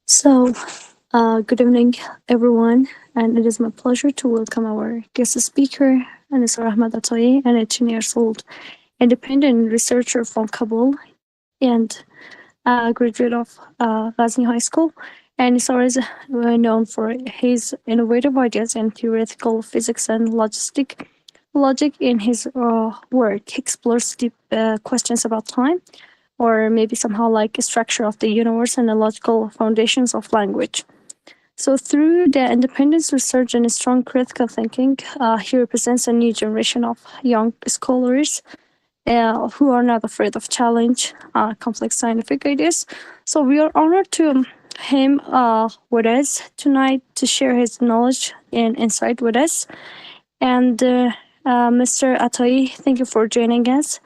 So, good evening, everyone, and it is my pleasure to welcome our guest speaker, Nesar Ahmad Attayee, an 18 years old independent researcher from Kabul and a graduate of Ghazni High School. And Nesar is known for his innovative ideas in theoretical physics and logic in his work. He explores deep questions about time, or maybe somehow like a structure of the universe and the logical foundations of language. So, through the independence research and strong critical thinking, he represents a new generation of young scholars who are not afraid of challenge complex scientific ideas. So, we are honored to him with us tonight to share his knowledge and insight with us. And Mr. Attayee, thank you for joining us.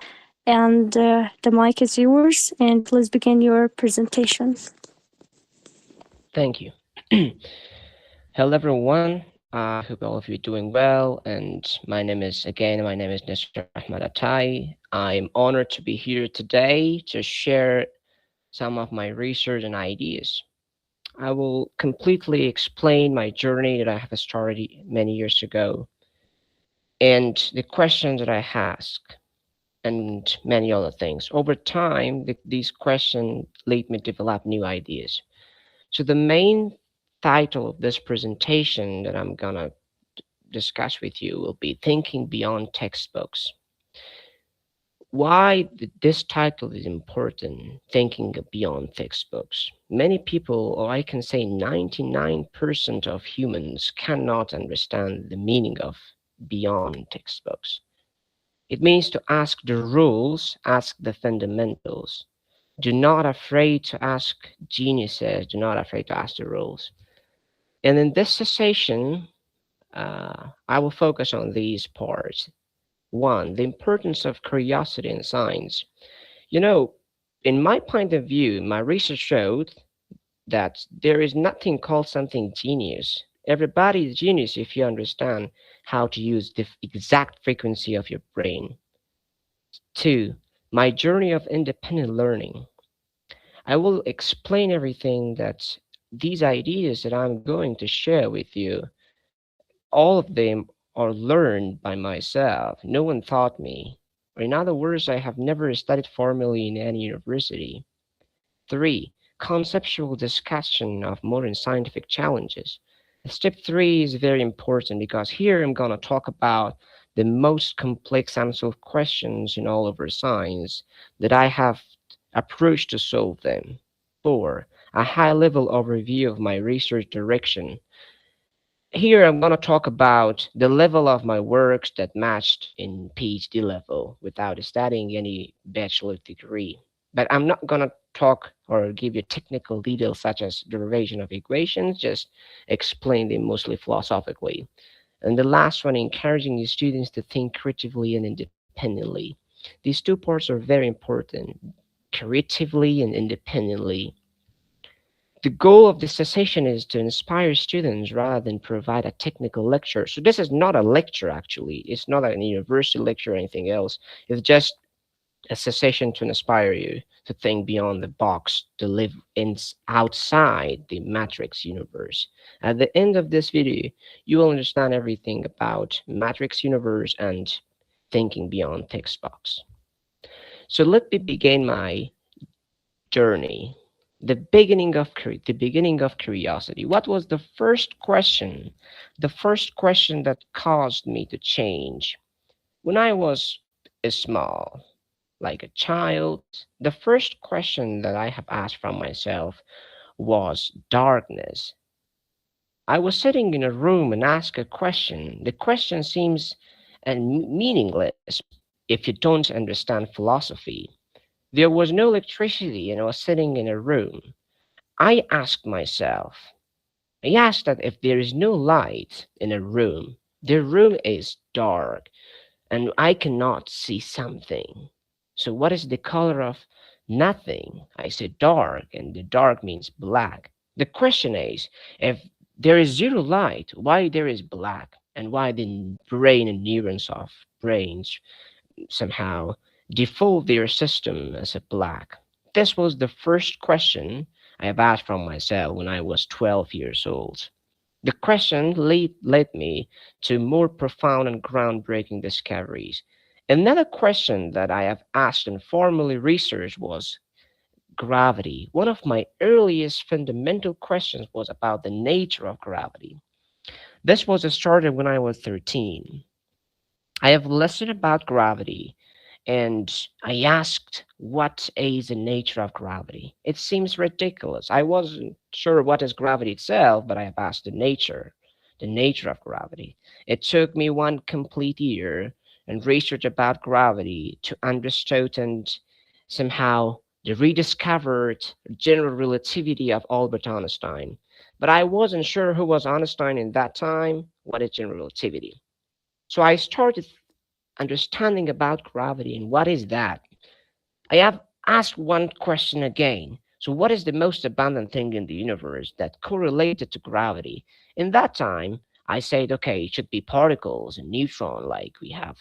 And the mic is yours, and please begin your presentation. Thank you. Hello, everyone. I hope all of you are doing well. And my name is Nesar Ahmad Attayee. I'm honored to be here today to share some of my research and ideas. I will completely explain my journey that I have started many years ago and the questions that I ask and many other things. Over time, these questions lead me to develop new ideas. So the main title of this presentation that I'm gonna discuss with you will be Thinking Beyond Textbooks. Why this title is important, Thinking Beyond Textbooks. Many people, or I can say 99% of humans, cannot understand the meaning of beyond textbooks. It means to ask the rules, ask the fundamentals. Do not afraid to ask geniuses, do not afraid to ask the rules. And in this session, I will focus on these parts. One, the importance of curiosity in science. You know, in my point of view, my research showed that there is nothing called something genius. Everybody is genius if you understand how to use the exact frequency of your brain. Two, my journey of independent learning. I will explain everything that these ideas that I'm going to share with you, all of them are learned by myself. No one taught me. Or in other words, I have never studied formally in any university. Three, conceptual discussion of modern scientific challenges. Step three is very important because here I'm going to talk about the most complex unsolved questions in all of our science that I have approached to solve them. Four, a high level overview of my research direction. Here I'm going to talk about the level of my works that matched in PhD level without studying any bachelor degree. But I'm not going to talk or give you technical details such as derivation of equations, just explain them mostly philosophically. And the last one, encouraging the students to think creatively and independently. These two parts are very important, creatively and independently. The goal of this session is to inspire students rather than provide a technical lecture. So this is not a lecture actually. It's not a university lecture or anything else. It's just a session to inspire you to think beyond the box, to live outside the matrix universe. At the end of this video, you will understand everything about matrix universe and thinking beyond text box. So let me begin my journey, the beginning of curiosity. What was the first question? The first question that caused me to change when I was small, like a child. The first question that I have asked from myself was darkness. I was sitting in a room and asked a question. The question seems meaningless if you don't understand philosophy. There was no electricity and I was sitting in a room. I asked myself, I asked that if there is no light in a room, the room is dark and I cannot see something. So, what is the color of nothing? I said dark, and the dark means black. The question is, if there is zero light, why there is black? And why the brain and neurons of brains somehow default their system as a black? This was the first question I have asked from myself when I was 12 years old. The question led me to more profound and groundbreaking discoveries. Another question that I have asked and formally researched was gravity. One of my earliest fundamental questions was about the nature of gravity. This was started when I was 13. I have listened about gravity and I asked what is the nature of gravity. It seems ridiculous. I wasn't sure what is gravity itself, but I have asked the nature of gravity. It took me one complete year and research about gravity to understand and somehow the rediscovered general relativity of Albert Einstein. But I wasn't sure who was Einstein in that time, what is general relativity. So I started understanding about gravity and what is that. I have asked one question again. So, what is the most abundant thing in the universe that correlated to gravity? In that time, I said, okay, it should be particles and neutron like we have.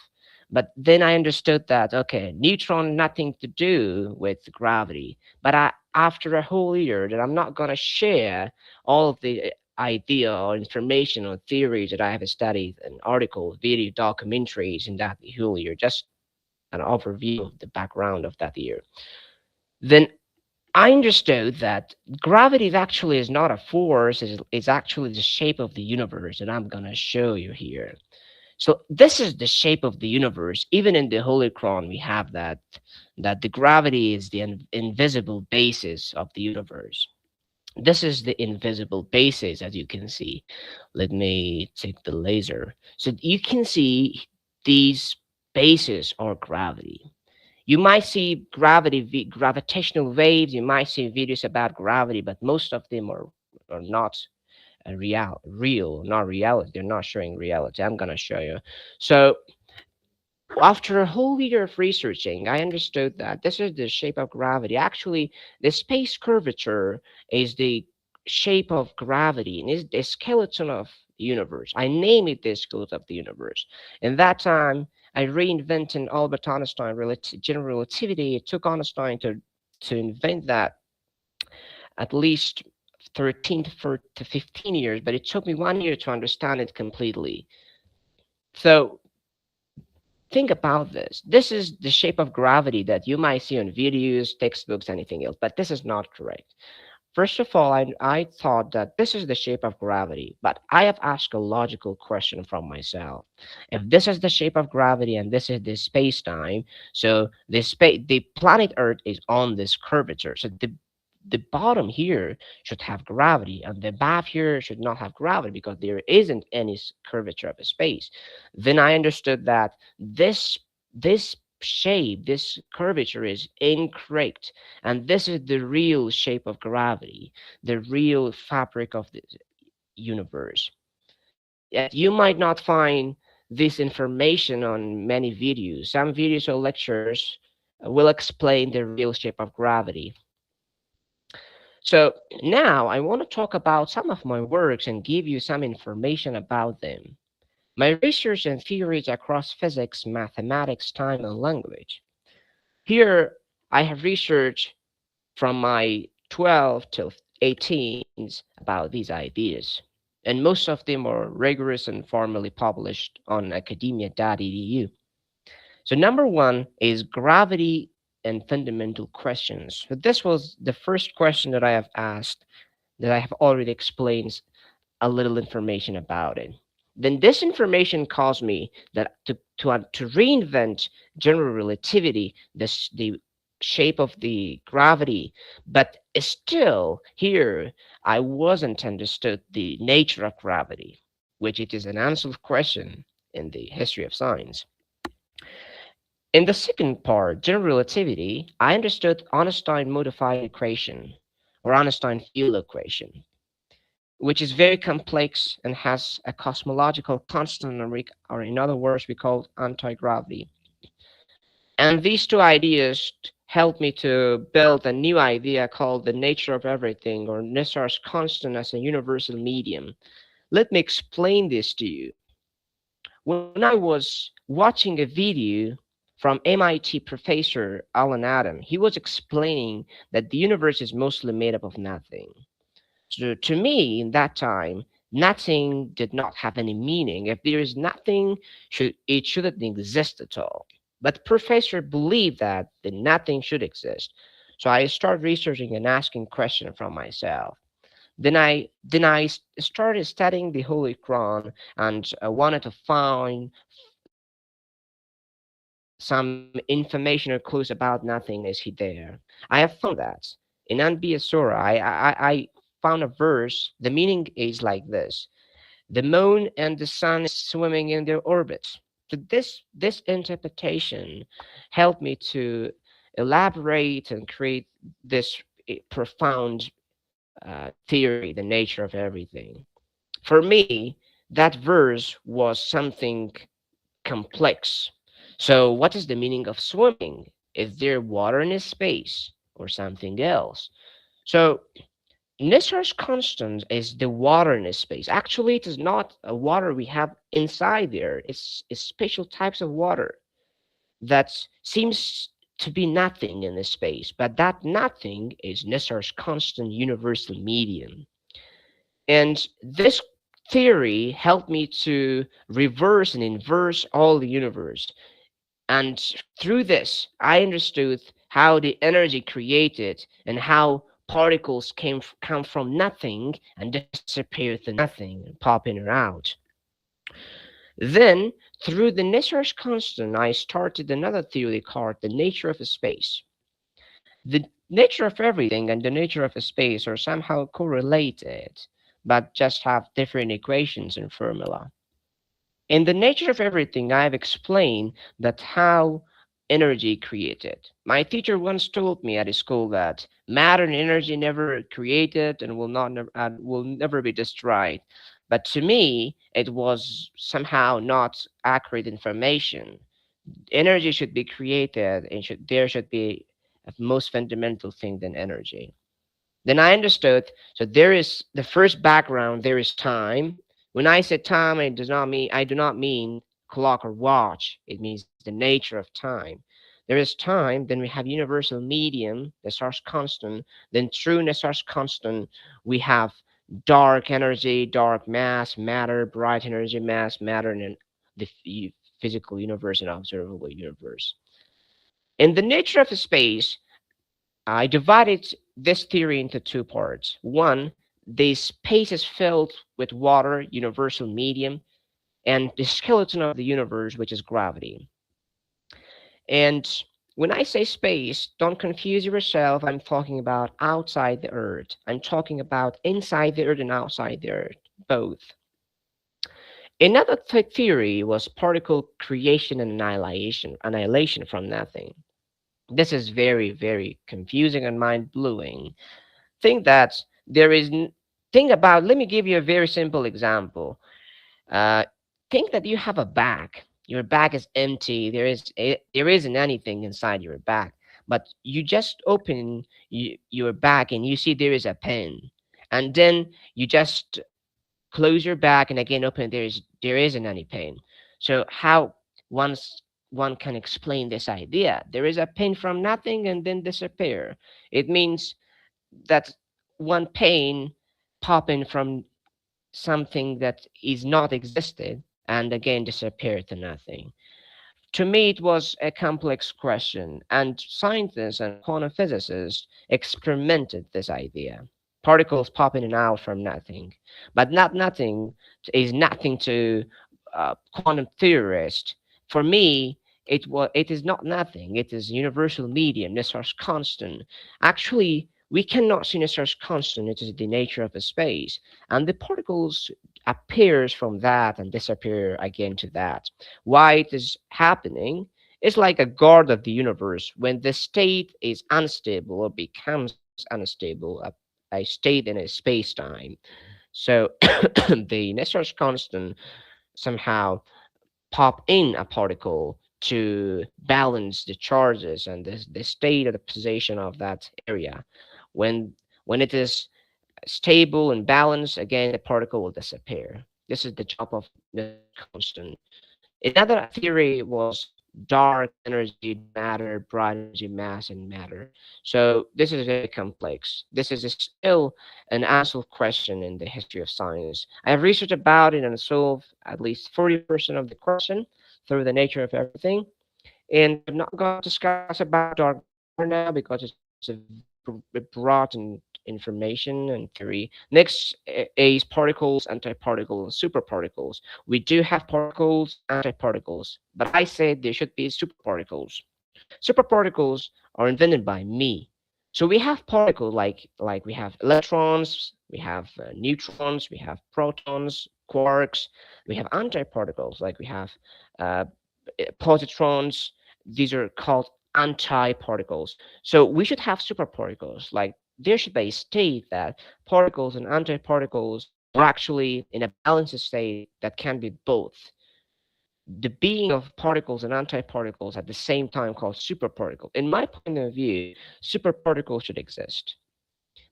But then I understood that, okay, neutron nothing to do with gravity. But after a whole year, that I'm not going to share all of the idea or information or theories that I have studied, an article, video, documentaries in that whole year, just an overview of the background of that year. Then I understood that gravity actually is not a force, it's actually the shape of the universe, and I'm going to show you here. So this is the shape of the universe. Even in the Holy Quran, we have that the gravity is the invisible basis of the universe. This is the invisible basis, as you can see. Let me take the laser. So you can see these bases are gravity. You might see gravitational waves. You might see videos about gravity, but most of them are not real, not reality. They're not showing reality. I'm gonna show you. So after a whole year of researching, I understood that this is the shape of gravity. Actually, the space curvature is the shape of gravity and is the skeleton of the universe. I name it the skeleton of the universe. In that time, I reinvented Albert Einstein general relativity. It took Einstein to invent that at least 13 to 15 years, but it took me 1 year to understand it completely. So think about this. This is the shape of gravity that you might see on videos, textbooks, anything else, but this is not correct. First of all, I thought that this is the shape of gravity, but I have asked a logical question from myself. If this is the shape of gravity and this is the space time, so the planet Earth is on this curvature. So the bottom here should have gravity, and the above here should not have gravity because there isn't any curvature of a space. Then I understood that this shape, this curvature is incorrect, and this is the real shape of gravity, the real fabric of the universe. Yet you might not find this information on many videos. Some videos or lectures will explain the real shape of gravity. So now I want to talk about some of my works and give you some information about them. My research and theories across physics, mathematics, time, and language. Here I have researched from my 12 till 18s about these ideas, and most of them are rigorous and formally published on academia.edu. So number one is gravity and fundamental questions. So this was the first question that I have asked that I have already explained a little information about it. Then this information caused me that to reinvent general relativity, the shape of the gravity, but still here I wasn't understood the nature of gravity, which it is an unanswered question in the history of science. In the second part, general relativity, I understood Einstein modified equation or Einstein field equation, which is very complex and has a cosmological constant, or in other words, we call it anti-gravity. And these two ideas helped me to build a new idea called the nature of everything, or Nesar's constant as a universal medium. Let me explain this to you. When I was watching a video from MIT professor Alan Adam. He was explaining that the universe is mostly made up of nothing. So to me, in that time, nothing did not have any meaning. If there is nothing, it shouldn't exist at all. But professor believed that the nothing should exist. So I started researching and asking questions from myself. Then I started studying the Holy Quran and wanted to find some information or clues about nothingness there. I have found that in Anbiya Surah. I found a verse. The meaning is like this: the moon and the sun is swimming in their orbits. So this interpretation helped me to elaborate and create this profound theory, the nature of everything. For me, that verse was something complex. So, what is the meaning of swimming? Is there water in space or something else? So, Nesar's constant is the water in space. Actually, it is not a water we have inside there. It's special types of water that seems to be nothing in the space, but that nothing is Nesar's constant universal medium. And this theory helped me to reverse and inverse all the universe. And through this, I understood how the energy created and how particles come from nothing and disappear to nothing and pop in or out. Then, through the Nesar's constant, I started another theory called the nature of space. The nature of everything and the nature of space are somehow correlated, but just have different equations and formula. In the nature of everything, I've explained that how energy created. My teacher once told me at school that matter and energy never created and will never be destroyed. But to me, it was somehow not accurate information. Energy should be created, and there should be a most fundamental thing than energy. Then I understood. So there is the first background. There is time. When I say time, I do not mean clock or watch. It means the nature of time. There is time. Then we have universal medium, Nesar's constant. Then through Nesar's constant, we have dark energy, dark mass, matter, bright energy, mass, matter, and then the physical universe and observable universe. In the nature of space, I divided this theory into two parts. One, the space is filled with water, universal medium, and the skeleton of the universe, which is gravity. And when I say space, don't confuse yourself. I'm talking about outside the Earth. I'm talking about inside the Earth and outside the Earth, both. Another theory was particle creation and annihilation from nothing. This is very, very confusing and mind blowing. Think that there is think about, let me give you a very simple example. uh, think that you have a bag. Your bag is empty. There isn't anything inside your bag, but you just open your bag and you see there is a pen, and then you just close your bag and again open, there isn't any pen. So how once one can explain this idea? There is a pen from nothing and then disappear. It means that one pain popping from something that is not existed and again disappear to nothing. To me, it was a complex question, and scientists and quantum physicists experimented this idea. Particles pop in and out from nothing, but not nothing is nothing to quantum theorists. For me, it is not nothing. It is universal medium, Nesar's constant. Actually, we cannot see Nesar's constant. It is the nature of a space, and the particles appears from that and disappear again to that. Why it is happening is like a guard of the universe. When the state is unstable or becomes unstable, a state in a space time. So the Nesar's constant somehow pop in a particle to balance the charges and the state of the position of that area. When when it is stable and balanced, again the particle will disappear. This is the job of Nesar's constant. Another theory was dark energy, matter, bright energy, mass, and matter. So this is very complex. This is still an unsolved question in the history of science. I have researched about it and solved at least 40% of the question through the nature of everything. And I'm not going to discuss about dark matter now because it's a broad information and theory. Next is particles, antiparticles, and superparticles. We do have particles and antiparticles, but I said there should be superparticles. Superparticles are invented by me. So we have particles like we have electrons, we have neutrons, we have protons, quarks. We have antiparticles like we have uh, positrons. These are called antiparticles. So we should have superparticles. Like there should be a state that particles and antiparticles are actually in a balanced state that can be both. The being of particles and antiparticles at the same time called superparticle. In my point of view, superparticles should exist.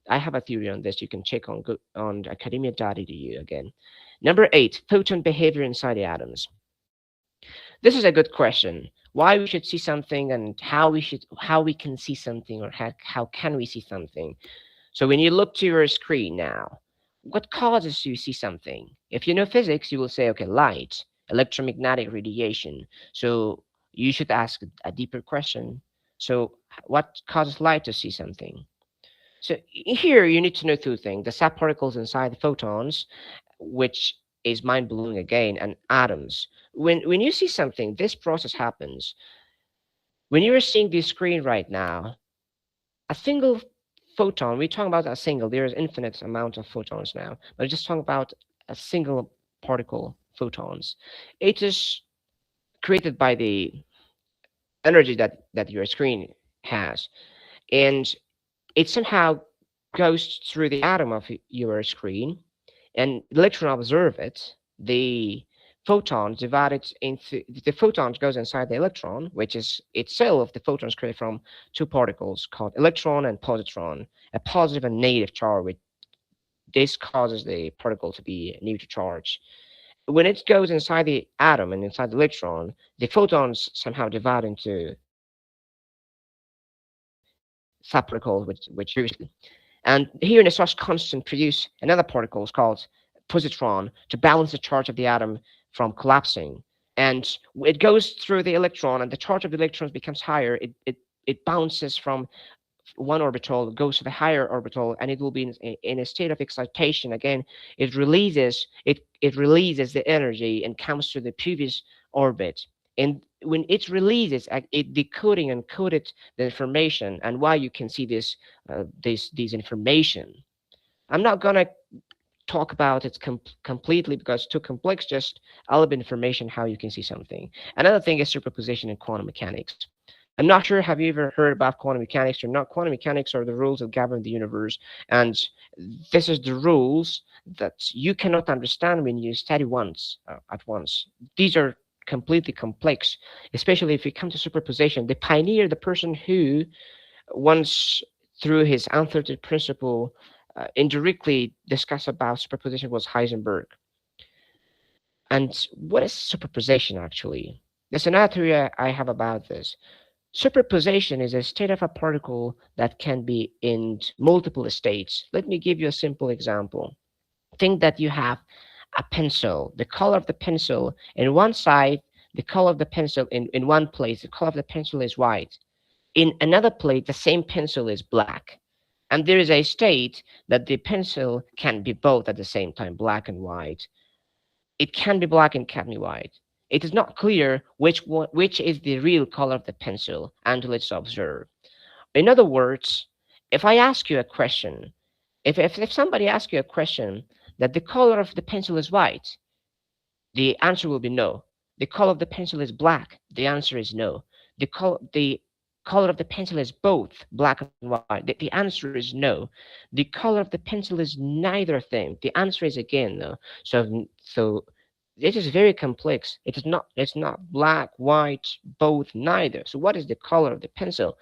I have a theory on this. You can check on academia.edu again. Number 8, photon behavior inside the atoms. This is a good question. Why we should see something and how we can see something, or how can we see something. So when you look to your screen now, what causes you to see something? If you know physics, you will say, okay, light, electromagnetic radiation. So you should ask a deeper question. So what causes light to see something? So here you need to know two things: the subparticles inside the photons, which is mind blowing again, and atoms. When you see something, this process happens. When you're seeing the screen right now, a single photon, we're talking about a single, there's infinite amount of photons now, but just talking about a single particle, photons. It is created by the energy that your screen has, and it somehow goes through the atom of your screen, and the electron observe it. The photons divided into the photons goes inside the electron, which is itself the photons created from two particles called electron and positron, a positive and negative charge. Which this causes the particle to be neutral charge. When it goes inside the atom and inside the electron, the photons somehow divide into subparticles, which previously. And here in the source constant produce another particle called positron to balance the charge of the atom from collapsing. And it goes through the electron, and the charge of the electrons becomes higher. It bounces from one orbital, goes to the higher orbital, and it will be in a state of excitation again. It releases the energy and comes to the previous orbit. And when it releases, it decoding and coded the information, and why you can see this information. I'm not gonna talk about it completely because it's too complex. Just a little bit information how you can see something. Another thing is superposition in quantum mechanics. I'm not sure, have you ever heard about quantum mechanics or not? Quantum mechanics are the rules that govern the universe, and this is the rules that you cannot understand when you study once at once. These are completely complex, especially if you come to superposition. The pioneer, the person who once through his unthird principle indirectly discussed about superposition was Heisenberg. And what is superposition actually? There's another theory I have about this. Superposition is a state of a particle that can be in multiple states. Let me give you a simple example. Think that you have a pencil, the color of the pencil in one side, the color of the pencil in one place, the color of the pencil is white. In another plate, the same pencil is black. And there is a state that the pencil can be both at the same time, black and white. It can be black and can be white. It is not clear which is the real color of the pencil until it's observed. In other words, if I ask you a question, if somebody asks you a question that the color of the pencil is white, the answer will be no. The color of the pencil is black. The answer is no. The color of the pencil is both black and white. The answer is no. The color of the pencil is neither thing. The answer is again no. So this is very complex. It's not black, white, both, neither. So what is the color of the pencil?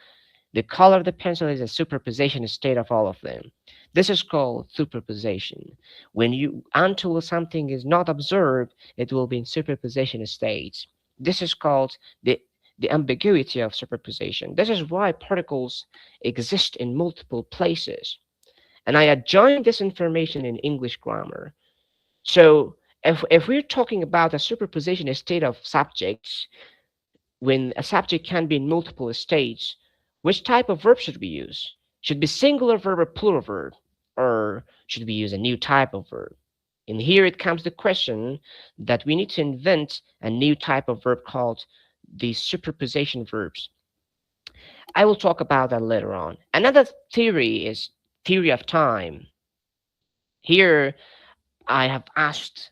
The color of the pencil is a superposition state of all of them. This is called superposition. Until something is not observed, it will be in superposition states. This is called the the ambiguity of superposition. This is why particles exist in multiple places. And I adjoined this information in English grammar. So if we're talking about a superposition state of subjects, when a subject can be in multiple states, which type of verb should we use? Should be singular verb or plural verb? Or should we use a new type of verb? And here it comes the question that we need to invent a new type of verb called the superposition verbs. I will talk about that later on. Another theory is theory of time. Here I have asked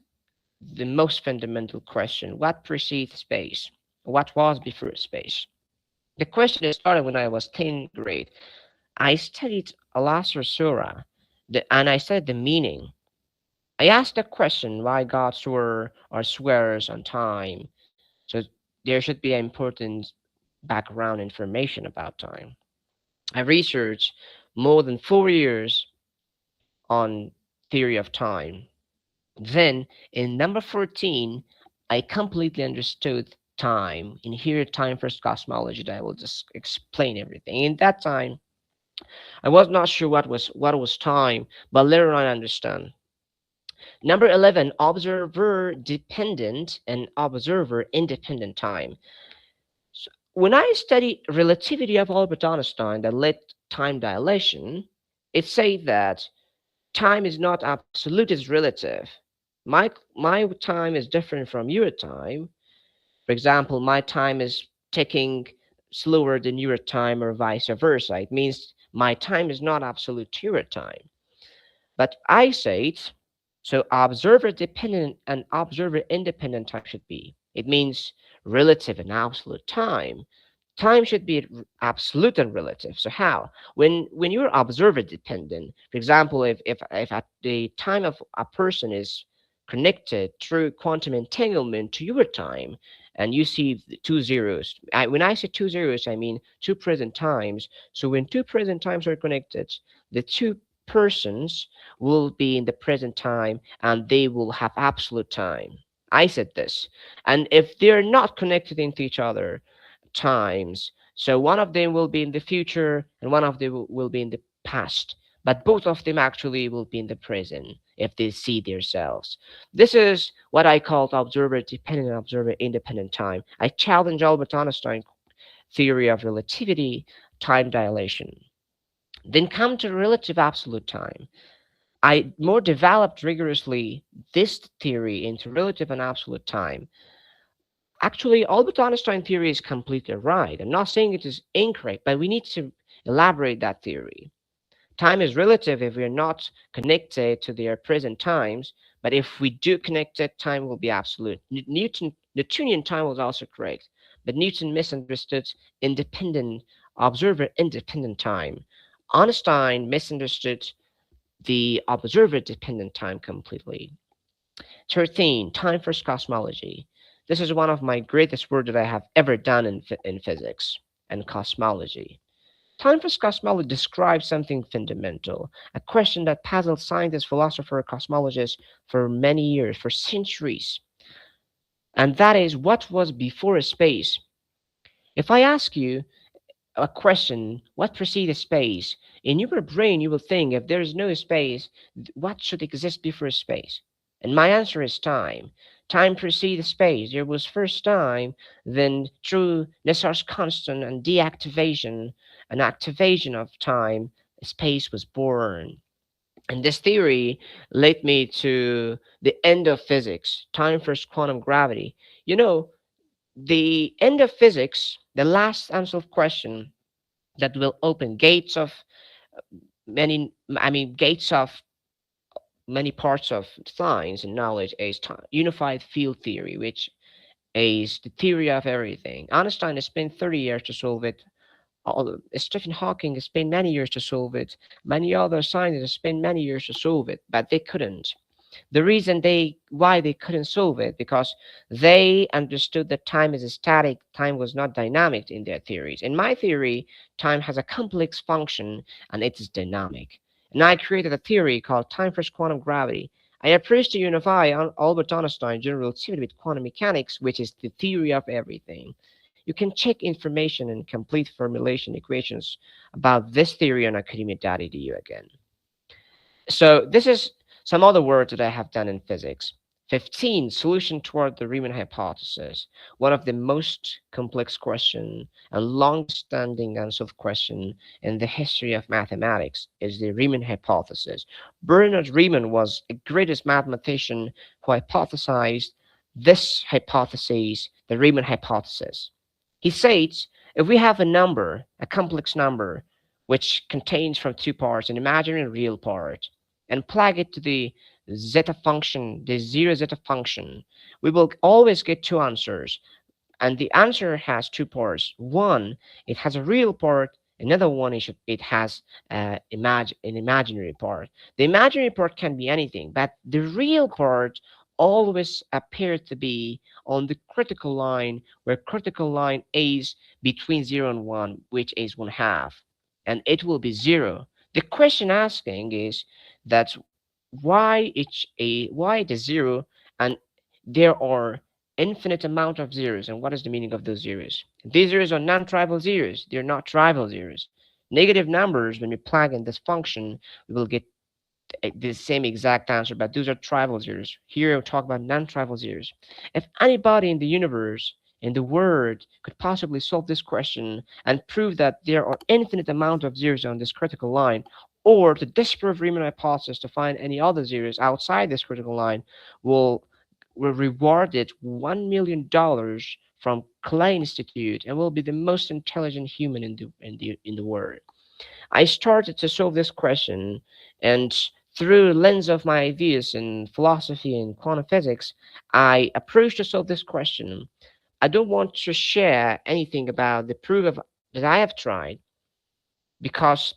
the most fundamental question: what precedes space? What was before space? The question started when I was 10th grade. I studied Alasar Surah, and I studied the meaning. I asked the question why God swore or swears on time. So there should be important background information about time. I researched more than 4 years on theory of time. Then in number 14, I completely understood time. In here, time first cosmology, that I will just explain everything. In that time, I was not sure what was time, but later on I understand. Number 11, observer dependent and observer independent time. So when I study relativity of Albert Einstein that led time dilation, it says that time is not absolute, it's relative. My time is different from your time. For example, my time is ticking slower than your time or vice versa. It means my time is not absolute to your time. But I say it, so observer dependent and observer independent time should be. It means relative and absolute time. Time should be absolute and relative. So how? When you're observer dependent, for example, if at the time of a person is connected through quantum entanglement to your time, and you see two zeros. When I say two zeros, I mean two present times. So when two present times are connected, the two persons will be in the present time and they will have absolute time. I said this. And if they're not connected into each other, times. So one of them will be in the future and one of them will be in the past. But both of them actually will be in the present if they see themselves. This is what I call observer dependent and observer independent time. I challenge Albert Einstein's theory of relativity, time dilation. Then come to relative absolute time. I more developed rigorously this theory into relative and absolute time. Actually, Albert Einstein theory is completely right. I'm not saying it is incorrect, but we need to elaborate that theory. Time is relative if we're not connected to their present times, but if we do connect it, time will be absolute. Newtonian time was also correct, but Newton misunderstood independent observer independent time. Einstein misunderstood the observer dependent time completely. 13, time for cosmology. This is one of my greatest work that I have ever done in physics and cosmology. Time for cosmology describes something fundamental, a question that puzzled scientists, philosophers, cosmologists for many years, for centuries. And that is, what was before space? If I ask you a question, what preceded space? In your brain, you will think, if there is no space, what should exist before space? And my answer is time. Time precedes space. There was first time, then through Nesar's constant and deactivation and activation of time, space was born. And this theory led me to the end of physics, time first quantum gravity. You know, the end of physics, the last unsolved question that will open gates of gates of many parts of science and knowledge is unified field theory, which is the theory of everything. Einstein has spent 30 years to solve it. Stephen Hawking has spent many years to solve it. Many other scientists spent many years to solve it, but they couldn't. The reason they couldn't solve it, because they understood that time is static, time was not dynamic in their theories. In my theory, time has a complex function and it is dynamic. And I created a theory called time first quantum gravity. I approached to unify Albert Einstein's general relativity with quantum mechanics, which is the theory of everything. You can check information and complete formulation equations about this theory on academia.edu again. So this is some other work that I have done in physics. 15, solution toward the Riemann hypothesis. One of the most complex question and longest standing unsolved question in the history of mathematics is the Riemann hypothesis. Bernard Riemann was a greatest mathematician who hypothesized this hypothesis, the Riemann hypothesis. He says if we have a number, a complex number, which contains from two parts, an imaginary and real part, and plug it to the zeta function, the zero zeta function, we will always get two answers. And the answer has two parts. One, it has a real part. Another one is it has an imaginary part. The imaginary part can be anything, but the real part always appears to be on the critical line, where critical line is between 0 and 1, which is 1/2, and it will be 0. The question asking is that why it is 0, and there are infinite amount of zeros. And what is the meaning of those zeros? These zeros are non-trivial zeros. They're not trivial zeros. Negative numbers, when we plug in this function, we will get the same exact answer, but those are trivial zeros. Here we'll talk about non-trivial zeros. If anybody in the universe, in the world, could possibly solve this question and prove that there are infinite amount of zeros on this critical line, or to disprove Riemann hypothesis to find any other zeros outside this critical line, will will reward it $1 million from Clay Institute, and will be the most intelligent human in the world. I started to solve this question, and through the lens of my ideas in philosophy and quantum physics, I approached to solve this question. I don't want to share anything about the proof that I have tried, because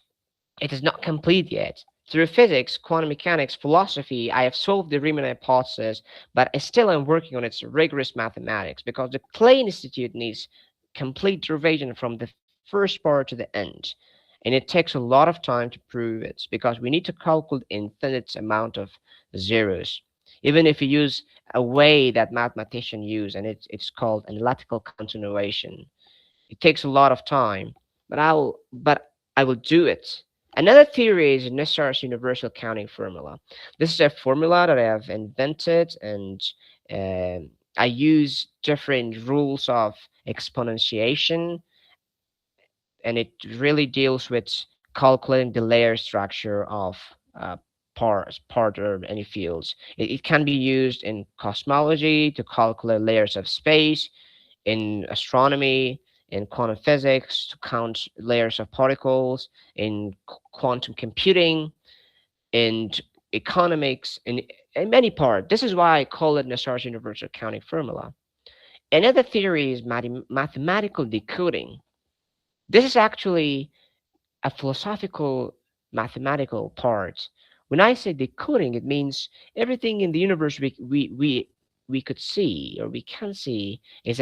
it is not complete yet. Through physics, quantum mechanics, philosophy, I have solved the Riemann hypothesis, but I still am working on its rigorous mathematics, because the Clay Institute needs complete derivation from the first part to the end. And it takes a lot of time to prove it, because we need to calculate infinite amount of zeros. Even if you use a way that mathematicians use, and it's called analytical continuation, it takes a lot of time, but I will do it. Another theory is Nesar's universal counting formula. This is a formula that I have invented, and I use different rules of exponentiation, and it really deals with calculating the layer structure of uh, part or any fields. It can be used in cosmology to calculate layers of space, in astronomy, in quantum physics to count layers of particles, in quantum computing, in economics, in many parts. This is why I call it Nassar's universal counting formula. Another theory is mathematical decoding. This is actually a philosophical mathematical part. When I say decoding, it means everything in the universe we could see or we can see is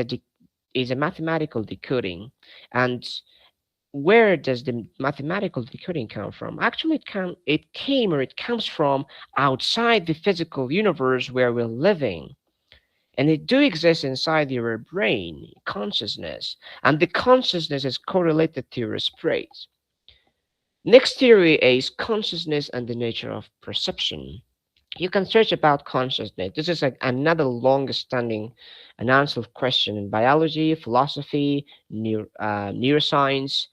a mathematical decoding. And where does the mathematical decoding come from? Actually, it comes from outside the physical universe where we're living. And it do exist inside your brain, consciousness, and the consciousness is correlated to your spirit. Next theory is consciousness and the nature of perception. You can search about consciousness. This is like another longest standing unanswered question in biology, philosophy, neuroscience,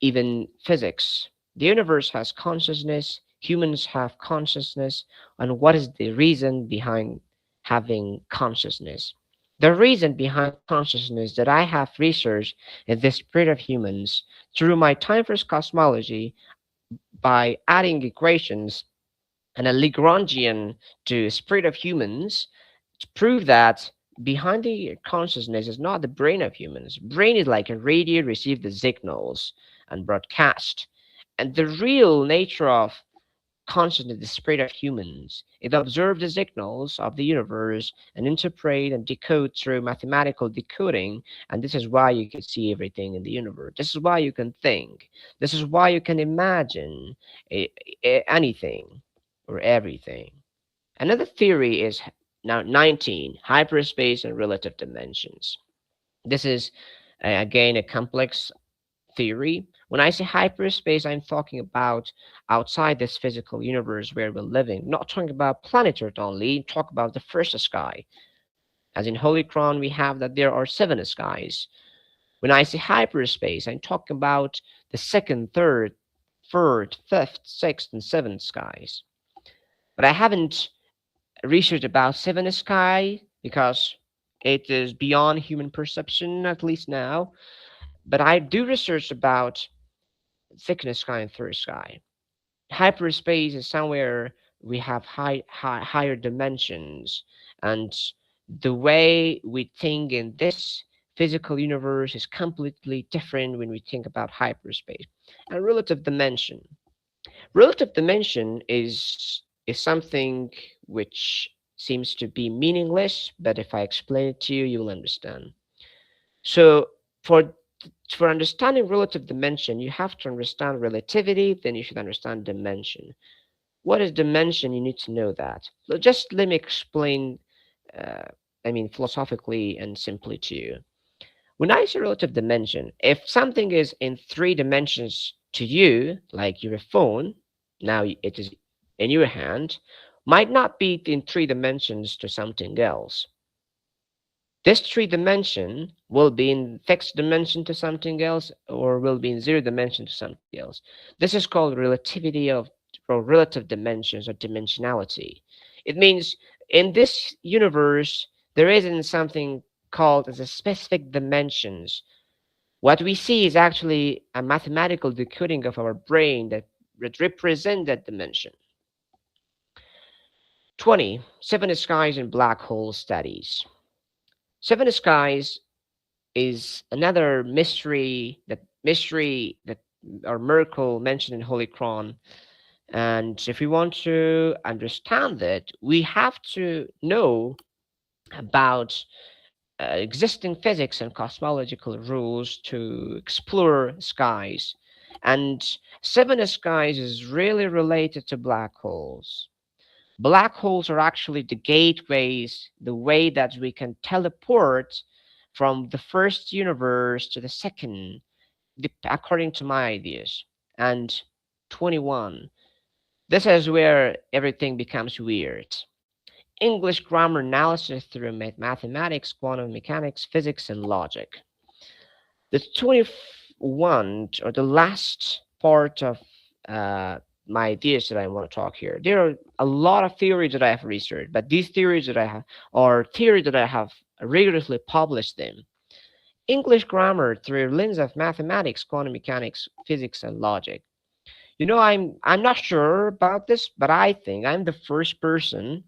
even physics. The universe has consciousness, humans have consciousness, and what is the reason behind having consciousness? The reason behind consciousness that I have researched is the spirit of humans through my time first cosmology by adding equations and a Lagrangian to spirit of humans to prove that behind the consciousness is not the brain of humans. Brain is like a radio receive the signals and broadcast. And the real nature of consciousness, the spirit of humans, it observes the signals of the universe and interpret and decode through mathematical decoding. And this is why you can see everything in the universe. This is why you can think. This is why you can imagine anything or everything. Another theory is now 19, hyperspace and relative dimensions. This is Again, a complex theory. When I say hyperspace, I'm talking about outside this physical universe where we're living. Not talking about planet Earth only, talk about the first sky. As in Holy Quran, we have that there are seven skies. When I say hyperspace, I'm talking about the second, third, fourth, fifth, sixth, and seventh skies. But I haven't researched about seventh sky because it is beyond human perception, at least now. But I do research about second sky and third sky. Hyperspace is somewhere we have higher dimensions, and the way we think in this physical universe is completely different when we think about hyperspace. And relative dimension is something which seems to be meaningless, but if I explain it to you, you will understand. So for for understanding relative dimension, you have to understand relativity, then you should understand dimension. What is dimension? You need to know that. So just let me explain, uh, philosophically and simply to you. When I say relative dimension, if something is in three dimensions to you, like your phone, now it is in your hand, might not be in three dimensions to something else. This three dimension will be in fixed dimension to something else or will be in zero dimension to something else. This is called relativity of or relative dimensions or dimensionality. It means in this universe, there isn't something called as a specific dimensions. What we see is actually a mathematical decoding of our brain that represent that dimension. 20. Seven skies and black hole studies. Seven skies is another mystery that or miracle mentioned in Holy Quran. And if we want to understand it, we have to know about existing physics and cosmological rules to explore skies. And seven skies is really related to black holes. Black holes are actually the gateways, the way that we can teleport from the first universe to the second, according to my ideas. And 21. This is where everything becomes weird. English grammar analysis through mathematics, quantum mechanics, physics, and logic. The 21, or the last part of my ideas that I want to talk here. There are a lot of theories that I have researched, but these theories that I have are theories that I have rigorously published them. English grammar through lens of mathematics, quantum mechanics, physics, and logic. I'm not sure about this, but I think I'm the first person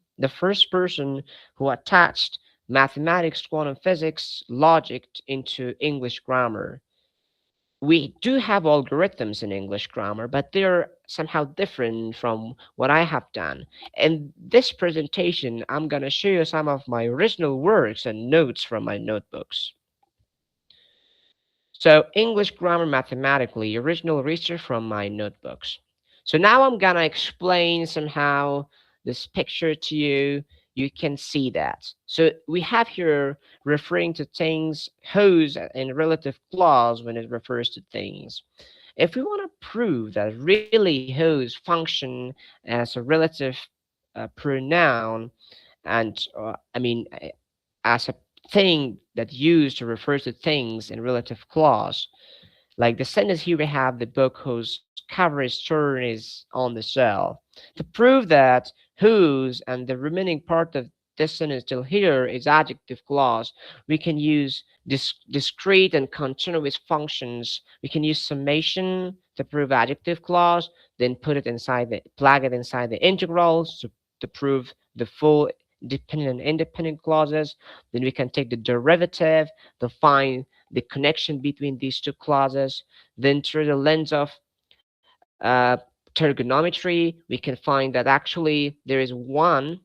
who attached mathematics, quantum physics, logic into English grammar. We do have algorithms in English grammar, but they're somehow different from what I have done. In this presentation, I'm going to show you some of my original works and notes from my notebooks. So English grammar mathematically, original research from my notebooks. So now I'm gonna explain somehow this picture to you. You can see that. So we have here referring to things, whose in relative clause when it refers to things. If we want to prove that really whose function as a relative pronoun and as a thing that used to refer to things in relative clause. Like the sentence here we have the book whose coverage turn is on the shelf. To prove that whose and the remaining part of this sentence till here is adjective clause, we can use discrete and continuous functions. We can use summation to prove adjective clause, then plug it inside the integrals to prove the full dependent and independent clauses. Then we can take the derivative to find the connection between these two clauses. Then through the lens of trigonometry, we can find that actually there is one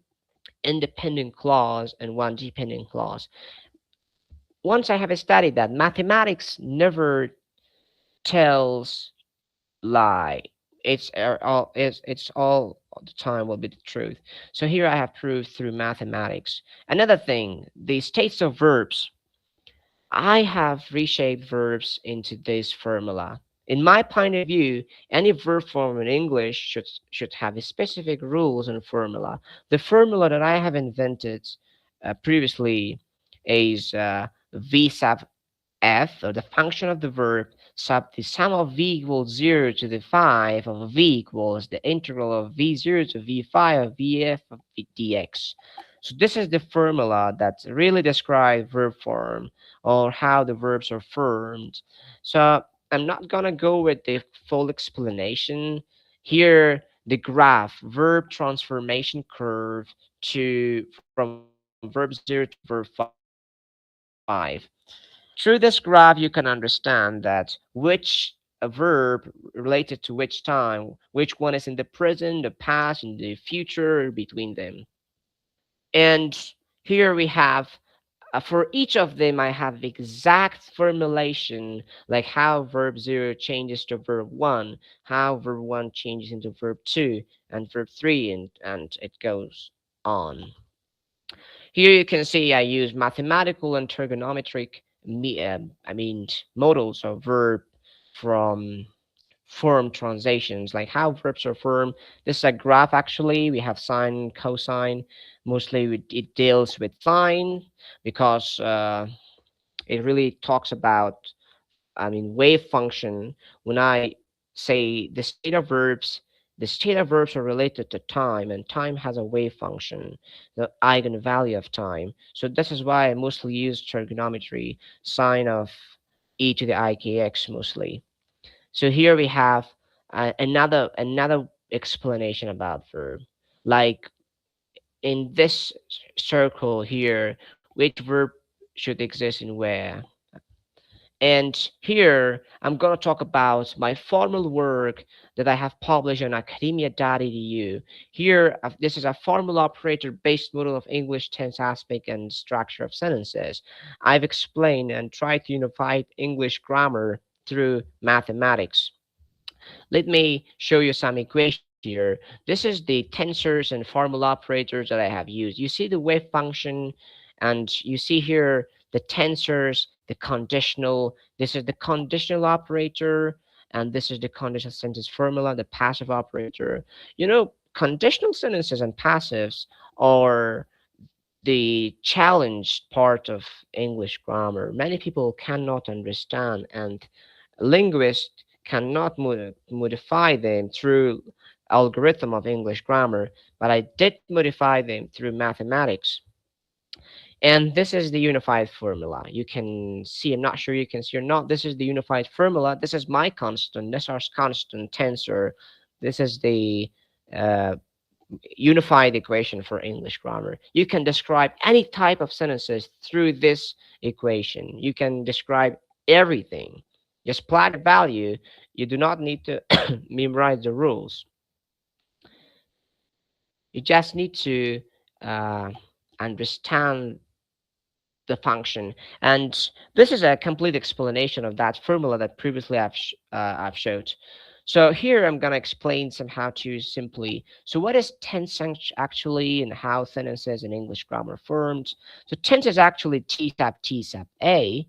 independent clause and one dependent clause. Once I have studied that, mathematics never tells lie. It's all the time will be the truth. So here I have proved through mathematics. Another thing, the states of verbs. I have reshaped verbs into this formula. In my point of view, any verb form in English should have a specific rules and formula. The formula that I have invented previously is V sub f, or the function of the verb, sub the sum of v equals 0 to the 5 of v equals the integral of v0 to v5 of vf of v dx. So this is the formula that really describes verb form or how the verbs are formed. So I'm not gonna go with the full explanation. Here, the graph, verb transformation curve to from verb 0 to verb 5. Through this graph, you can understand that which a verb related to which time, which one is in the present, the past, and the future between them. And here we have for each of them, I have exact formulation, like how verb 0 changes to verb 1, how verb 1 changes into verb 2, and verb 3, and it goes on. Here you can see I use mathematical and trigonometric models of verb from form transitions, like how verbs are formed. This is a graph actually. We have sine, cosine. Mostly it deals with sine because it really talks about wave function. When I say the state of verbs are related to time, and time has a wave function, the eigenvalue of time. So this is why I mostly use trigonometry, sine of e to the ikx mostly. So here we have another explanation about verb, like in this circle here, which verb should exist in where. And here I'm going to talk about my formal work that I have published on academia.edu. Here, this is a formal operator based model of English tense aspect and structure of sentences. I've explained and tried to unify English grammar through mathematics. Let me show you some equation here. This is the tensors and formula operators that I have used. You see the wave function, and you see here the tensors, the conditional. This is the conditional operator, and this is the conditional sentence formula, the passive operator. Conditional sentences and passives are the challenged part of English grammar. Many people cannot understand, and linguists cannot modify them through algorithm of English grammar, but I did modify them through mathematics. And this is the unified formula. You can see, I'm not sure you can see or not, this is the unified formula. This is my constant, Nesar's constant tensor. This is the uh, unified equation for English grammar. You can describe any type of sentences through this equation. You can describe everything. Just plug a value. You do not need to memorize the rules. You just need to uh, understand the function. And this is a complete explanation of that formula that previously I've showed. So here I'm going to explain somehow to simply. So what is tense actually, and how sentences in English grammar formed? So tense is actually T sub A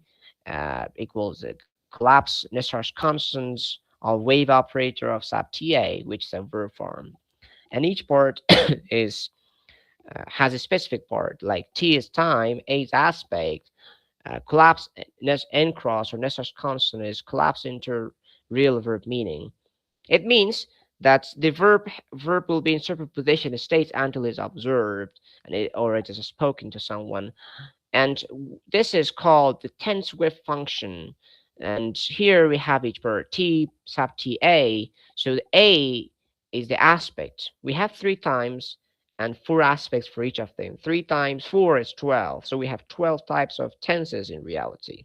equals a collapse Nesar's constants or wave operator of sub TA, which is a verb form. And each part is has a specific part, like T is time, A is aspect, collapse n cross or Nesar's constant is collapse into real verb meaning. It means that the verb will be in superposition state until it's observed or it is spoken to someone. And this is called the tense wave function. And here we have each part T sub TA. So the A is the aspect. We have three times and four aspects for each of them. 3 times 4 is 12. So we have 12 types of tenses in reality.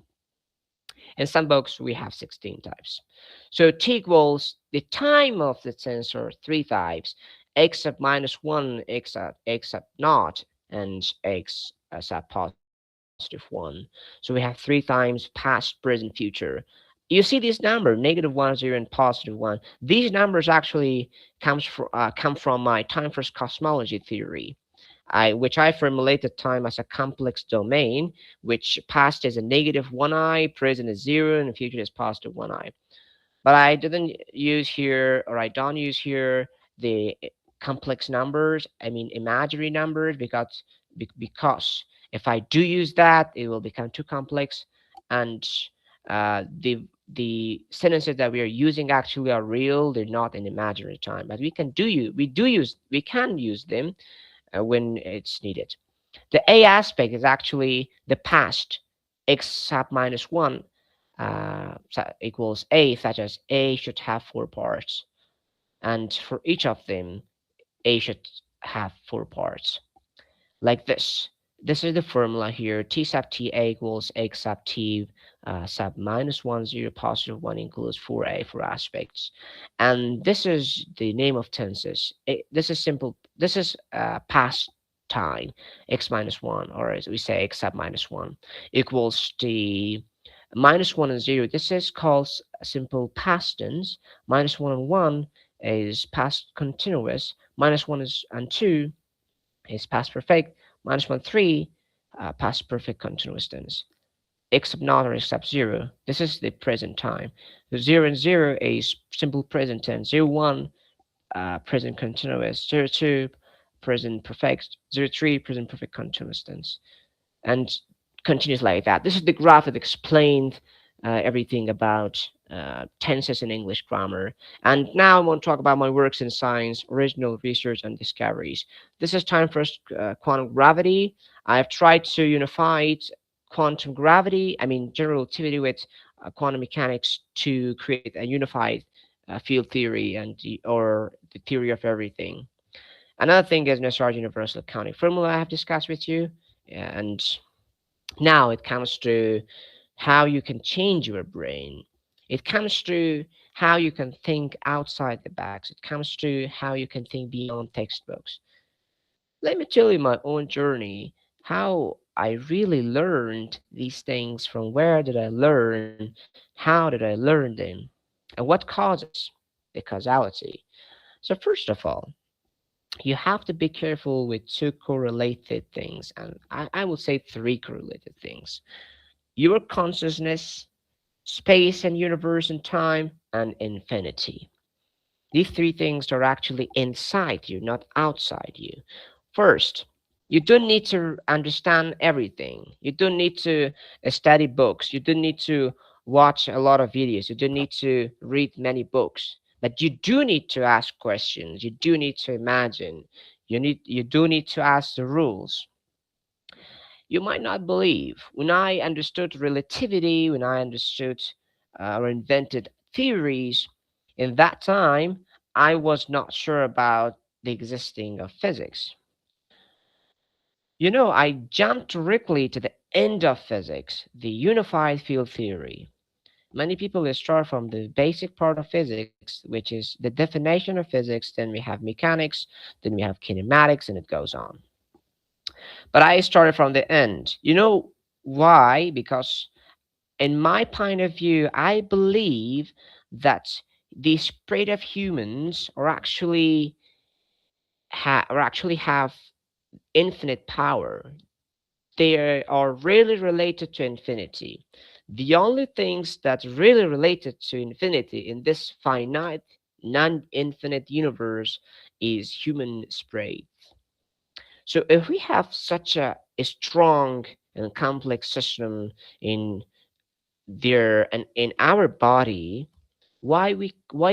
In some books, we have 16 types. So T equals the time of the tensor, 3 types, x sub minus 1, x sub naught, and x sub positive 1. So we have 3 times past, present, future. You see this number, negative 1, 0, and positive 1. These numbers actually come from my time first cosmology theory. which I formulated time as a complex domain, which past is a negative 1i, present is 0, and future is positive 1i. But I didn't use here, or I don't use here, the complex numbers, I mean imaginary numbers, because if I do use that, it will become too complex, and the sentences that we are using actually are real. They're not in imaginary time, but we can use them when it's needed. The A aspect is actually the past. X sub minus 1 equals A, such as A should have four parts. And for each of them, A should have four parts. Like this. This is the formula here. T sub T A equals X sub T sub minus 1, 0, positive 1 equals 4A for aspects. And this is the name of tenses. This is simple. This is past time. X minus 1, or as we say, X sub minus 1, equals the minus 1 and 0. This is called simple past tense. Minus 1 and 1 is past continuous. Minus 1 is and 2 is past perfect. Minus 1, 3, past perfect continuous tense. Except not or except 0. This is the present time. The 0 and 0 is simple present tense. 0, 1, present continuous. 0, 2, present perfect. 0, 3, present perfect continuous tense. And continues like that. This is the graph that explained everything about tenses in English grammar. And now I want to talk about my works in science, original research, and discoveries. This is time for quantum gravity. I've tried to unify quantum gravity, I mean general relativity, with quantum mechanics to create a unified field theory or the theory of everything. Another thing is Nesar's universal accounting formula I have discussed with you, and now it comes to how you can change your brain. It comes to how you can think outside the box. It comes to how you can think beyond textbooks. Let me tell you my own journey, how I really learned these things, from where did I learn, how did I learn them, and what causes the causality. So, first of all, you have to be careful with two correlated things, and I would say three correlated things: your consciousness, space and universe and time, and infinity. These three things are actually inside you, not outside you. First, you don't need to understand everything. You don't need to study books. You don't need to watch a lot of videos. You don't need to read many books. But you do need to ask questions. You do need to imagine. You do need to ask the rules. You might not believe. When I understood relativity, when I understood or invented theories, in that time, I was not sure about the existing of physics. I jumped directly to the end of physics, the unified field theory. Many people will start from the basic part of physics, which is the definition of physics, then we have mechanics, then we have kinematics, and it goes on. But I started from the end. You know why? Because in my point of view, I believe that the spread of humans are actually have infinite power. They are really related to infinity. The only things that really related to infinity in this finite, non-infinite universe is human spread. So if we have such a strong and complex system in there and in our body, why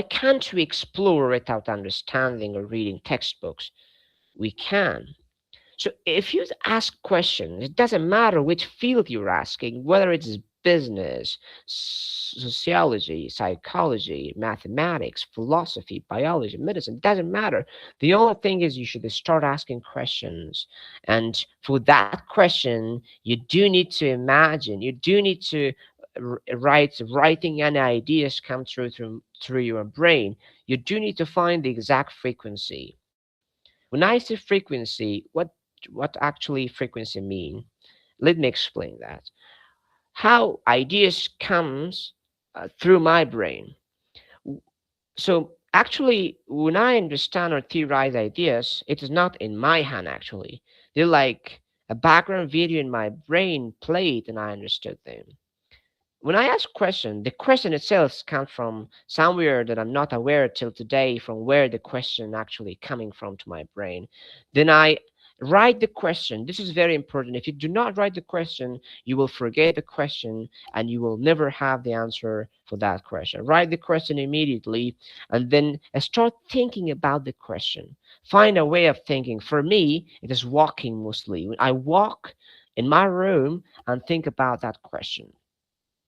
can't we explore without understanding or reading textbooks? We can. So if you ask questions, it doesn't matter which field you're asking, whether it's business, sociology, psychology, mathematics, philosophy, biology, medicine, doesn't matter. The only thing is you should start asking questions. And for that question, you do need to imagine, you do need to writing any ideas come through your brain. You do need to find the exact frequency. When I say frequency, what actually frequency mean? Let me explain that. How ideas comes through my brain. So Actually, when I understand or theorize ideas, it is not in my hand actually. They're like a background video in my brain played and I understood them. When I ask a question, the question itself comes from somewhere that I'm not aware till today from where the question actually coming from to my brain. Then I write the question. This is very important. If you do not write the question, you will forget the question and you will never have the answer for that question. Write the question immediately and then start thinking about the question. Find a way of thinking. For me, it is walking mostly. When I walk in my room and think about that question,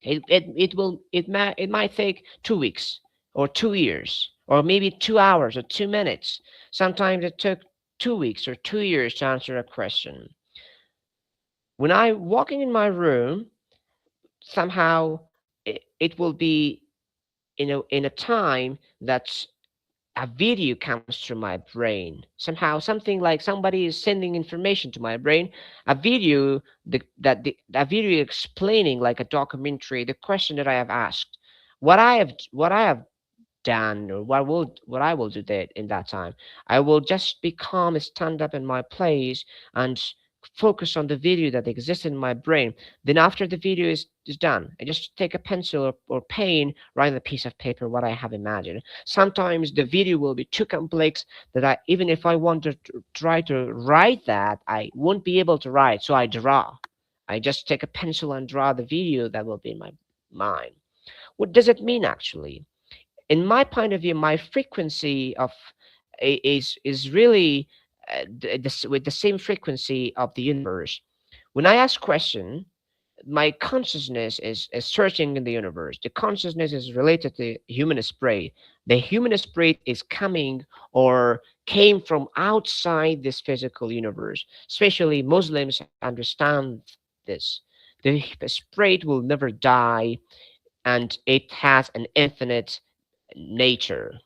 it might take 2 weeks or 2 years or maybe 2 hours or 2 minutes. Sometimes it took 2 weeks or 2 years to answer a question. When I walking in my room, somehow it will be in a time that a video comes through my brain. Somehow something like somebody is sending information to my brain, a video, a video explaining like a documentary the question that I have asked, what I have done, or what I will do that in that time. I will just be calm, stand up in my place, and focus on the video that exists in my brain. Then after the video is done, I just take a pencil or pen, write on a piece of paper what I have imagined. Sometimes the video will be too complex that I, even if I want to try to write that, I won't be able to write. So I draw. I just take a pencil and draw the video that will be in my mind. What does it mean actually? In my point of view, my frequency of is really with the same frequency of the universe. When I ask question, my consciousness is searching in the universe. The consciousness is related to human spirit. The human spirit is coming or came from outside this physical universe. Especially Muslims understand this. The spirit will never die, and it has an infinite nature.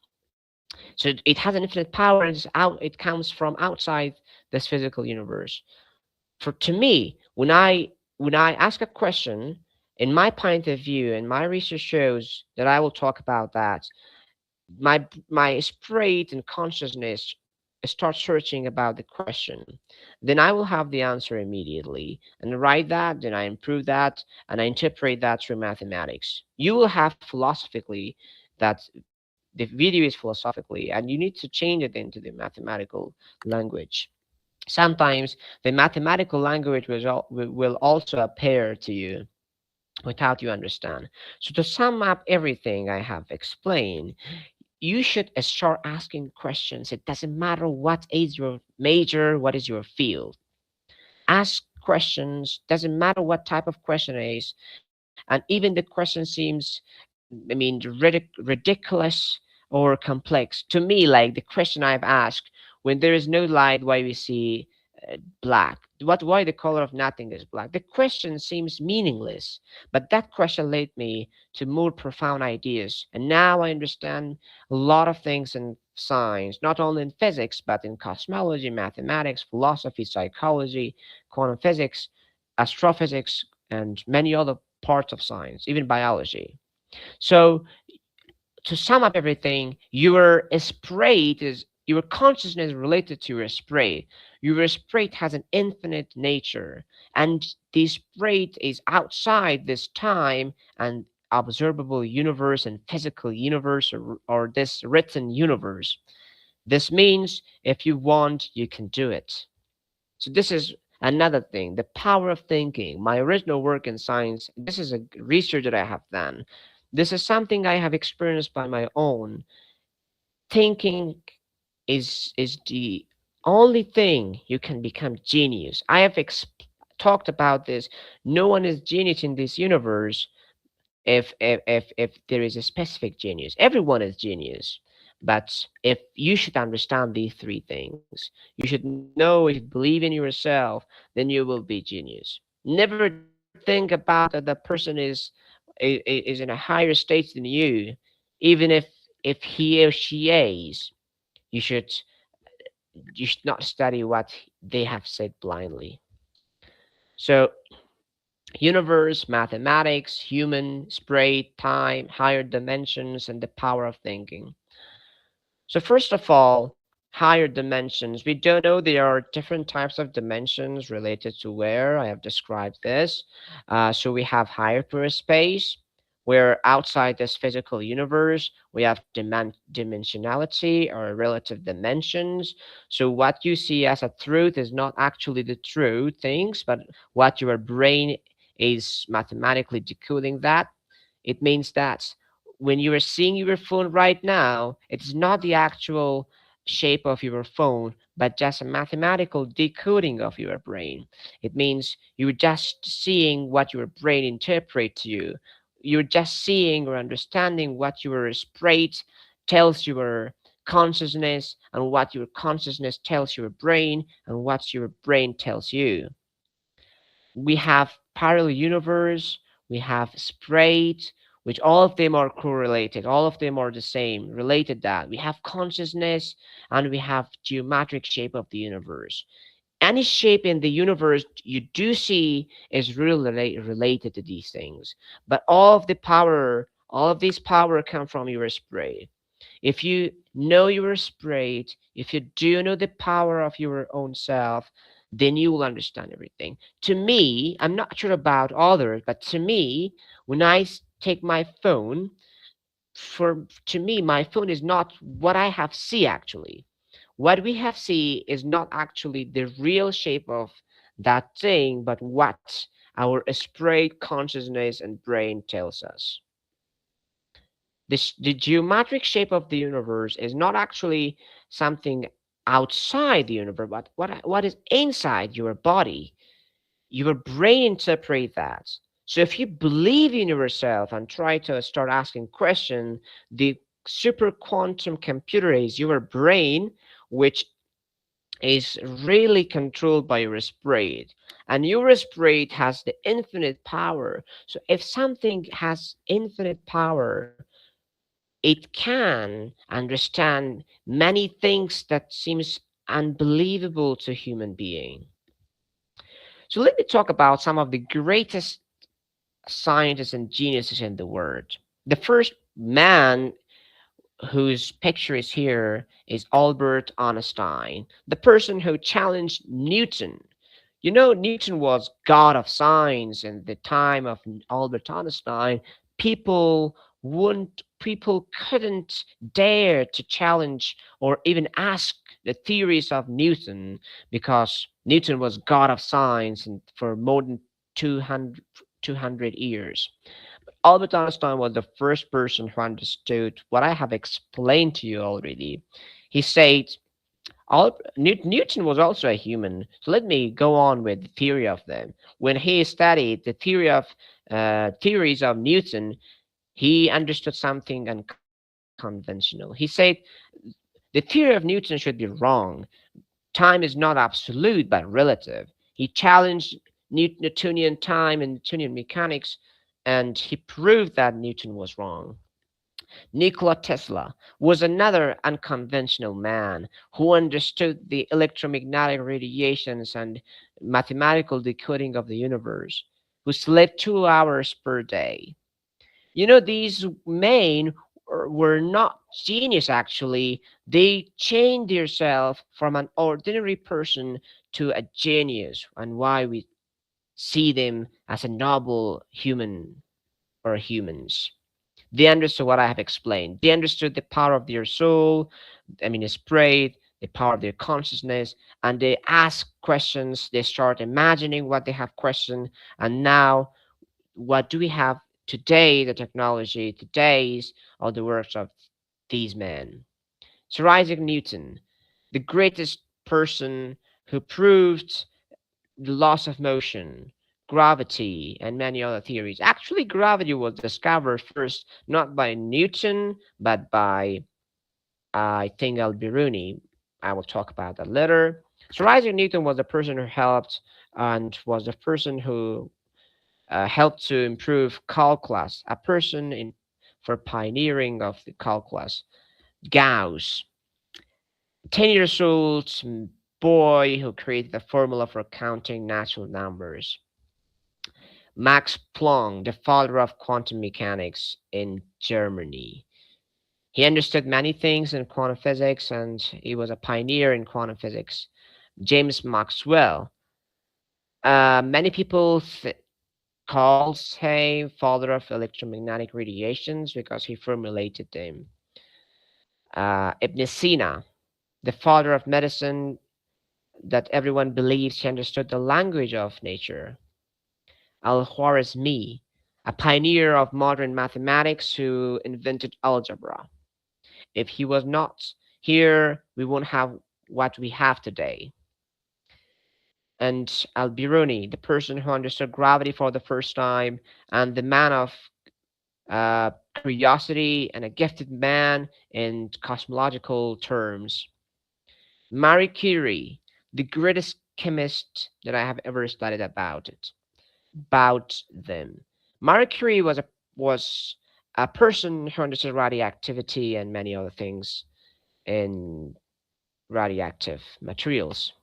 So it has an infinite power, and it comes from outside this physical universe. For to me, when I ask a question, in my point of view, and my research shows that I will talk about that, my spirit and consciousness start searching about the question. Then I will have the answer immediately and write that, then I improve that, and I interpret that through mathematics. You will have philosophically that the video is philosophically, and you need to change it into the mathematical language. Sometimes the mathematical language will also appear to you without you understand. So to sum up everything I have explained, you should start asking questions. It doesn't matter what is your major, what is your field. Ask questions. Doesn't matter what type of question it is, and even the question seems, I mean, ridiculous or complex to me. Like the question I've asked, when there is no light, why we see black? Why the color of nothing is black? The question seems meaningless, but that question led me to more profound ideas, and now I understand a lot of things in science, not only in physics, but in cosmology, mathematics, philosophy, psychology, quantum physics, astrophysics, and many other parts of science, even biology. So to sum up everything, your spirit is your consciousness related to your spirit. Your spirit has an infinite nature, and this spirit is outside this time and observable universe and physical universe, or this written universe. This means if you want, you can do it. So this is another thing, the power of thinking. My original work in science, this is a research that I have done. This is something I have experienced by my own. Thinking is the only thing you can become genius. I have talked about this. No one is genius in this universe if there is a specific genius. Everyone is genius. But if you should understand these three things, you should know, if you believe in yourself, then you will be genius. Never think about that the person is in a higher state than you, even if he or she is. You should you should not study what they have said blindly. So universe, mathematics, human, spirit, time, higher dimensions, and the power of thinking. So first of all, higher dimensions. We don't know there are different types of dimensions related to where I have described this. So we have hyperspace, where outside this physical universe, we have dimensionality or relative dimensions. So what you see as a truth is not actually the true things, but what your brain is mathematically decoding that. It means that when you are seeing your phone right now, it's not the actual shape of your phone, but just a mathematical decoding of your brain. It means you're just seeing what your brain interprets to you. You're just seeing or understanding what your brain tells your consciousness, and what your consciousness tells your brain, and what your brain tells you. We have parallel universe, we have sprite, which all of them are correlated, all of them are the same, related that. We have consciousness, and we have geometric shape of the universe. Any shape in the universe you do see is really related to these things. But all of these power come from your sprite. If you know your spirit, if you do know the power of your own self, then you will understand everything. To me, I'm not sure about others, but to me, when take my phone, for to me, my phone is not what I have see actually. What we have see is not actually the real shape of that thing, but what our spirit, consciousness, and brain tells us. The geometric shape of the universe is not actually something outside the universe, but what is inside your body. Your brain interprets that. So if you believe in yourself and try to start asking questions, the super quantum computer is your brain, which is really controlled by your spirit. And your spirit has the infinite power. So if something has infinite power, it can understand many things that seems unbelievable to human being. So let me talk about some of the greatest scientists and geniuses in the world. The first man whose picture is here is Albert Einstein, the person who challenged Newton. You know, Newton was god of science in the time of Albert Einstein. People couldn't dare to challenge or even ask the theories of Newton, because Newton was god of science and for more than 200 years. Albert Einstein was the first person who understood what I have explained to you already. He said, Newton was also a human. So let me go on with the theory of them. When he studied the theories of Newton, he understood something unconventional. He said, the theory of Newton should be wrong. Time is not absolute but relative. He challenged Newtonian time and Newtonian mechanics, and he proved that Newton was wrong. Nikola Tesla was another unconventional man who understood the electromagnetic radiations and mathematical decoding of the universe, who slept 2 hours per day. You know, these men were not genius actually. They changed themselves from an ordinary person to a genius, and why we see them as a noble human or humans. They understood what I have explained. They understood the power of their soul, I mean, spirit, the power of their consciousness, and they ask questions. They start imagining what they have questioned, and now what do we have today? The technology today's are the works of these men. Sir Isaac Newton, the greatest person who proved the laws of motion, gravity, and many other theories. Actually, gravity was discovered first not by Newton, but by I think Al-Biruni. I will talk about that later. So Isaac Newton was the person who helped and was the person who helped to improve calculus, a person in for pioneering of the calculus. Gauss, 10 years old boy who created the formula for counting natural numbers. Max Planck, the father of quantum mechanics in Germany. He understood many things in quantum physics and he was a pioneer in quantum physics. James Maxwell. Many people calls him father of electromagnetic radiations because he formulated them. Ibn Sina, the father of medicine, that everyone believes he understood the language of nature. Al-Khwarizmi, a pioneer of modern mathematics who invented algebra. If he was not here, we won't have what we have today. And Al-Biruni, the person who understood gravity for the first time, and the man of curiosity and a gifted man in cosmological terms. Marie Curie, the greatest chemist that I have ever studied about them. Marie Curie was a person who understood radioactivity and many other things in radioactive materials.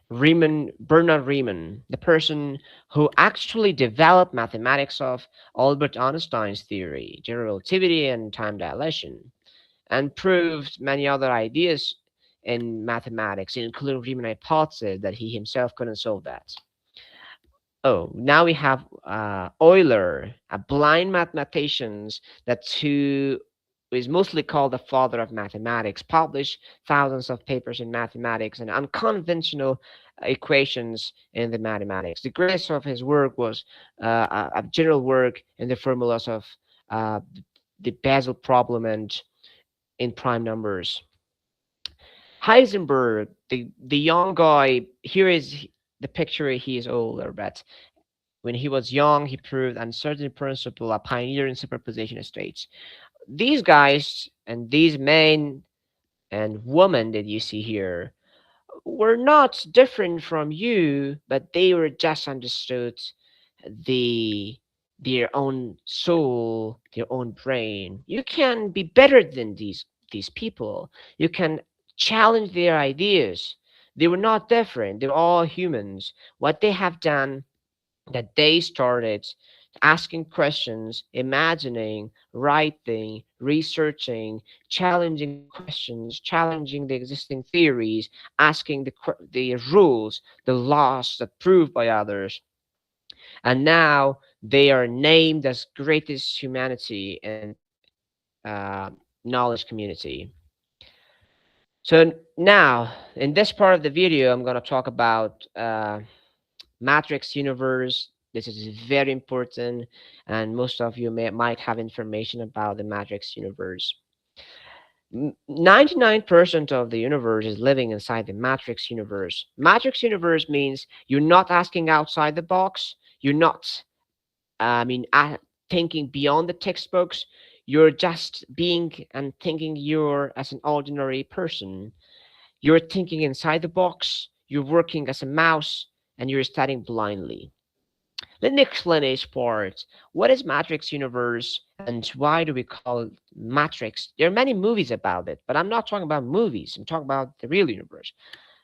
Bernard Riemann, the person who actually developed mathematics of Albert Einstein's theory, general relativity, and time dilation, and proved many other ideas in mathematics, including Riemann hypothesis, that he himself couldn't solve that. Oh, now we have Euler, a blind mathematician that who is mostly called the father of mathematics, published thousands of papers in mathematics and unconventional equations in the mathematics. The greatest of his work was a general work in the formulas of uh, the Basel problem and in prime numbers. Heisenberg, the young guy, here is the picture. He is older, but when he was young, he proved uncertainty principle, a pioneer in superposition states. These guys and these men and women that you see here were not different from you, but they were just understood the their own soul, their own brain. You can be better than these people. You can challenge their ideas. They were not different. They're all humans. What they have done, that they started asking questions, imagining, writing, researching, challenging the questions, challenging the existing theories, asking the rules, the laws that proved by others. And now they are named as greatest humanity and uh, knowledge community. So now, in this part of the video, I'm going to talk about matrix universe. This is very important, and most of you might have information about the matrix universe. 99% of the universe is living inside the matrix universe. Matrix universe means you're not asking outside the box. You're not, I mean, thinking beyond the textbooks. You're just being and thinking you're as an ordinary person. You're thinking inside the box. You're working as a mouse, and you're studying blindly. Let me explain each part. What is Matrix Universe and why do we call it Matrix? There are many movies about it, but I'm not talking about movies. I'm talking about the real universe.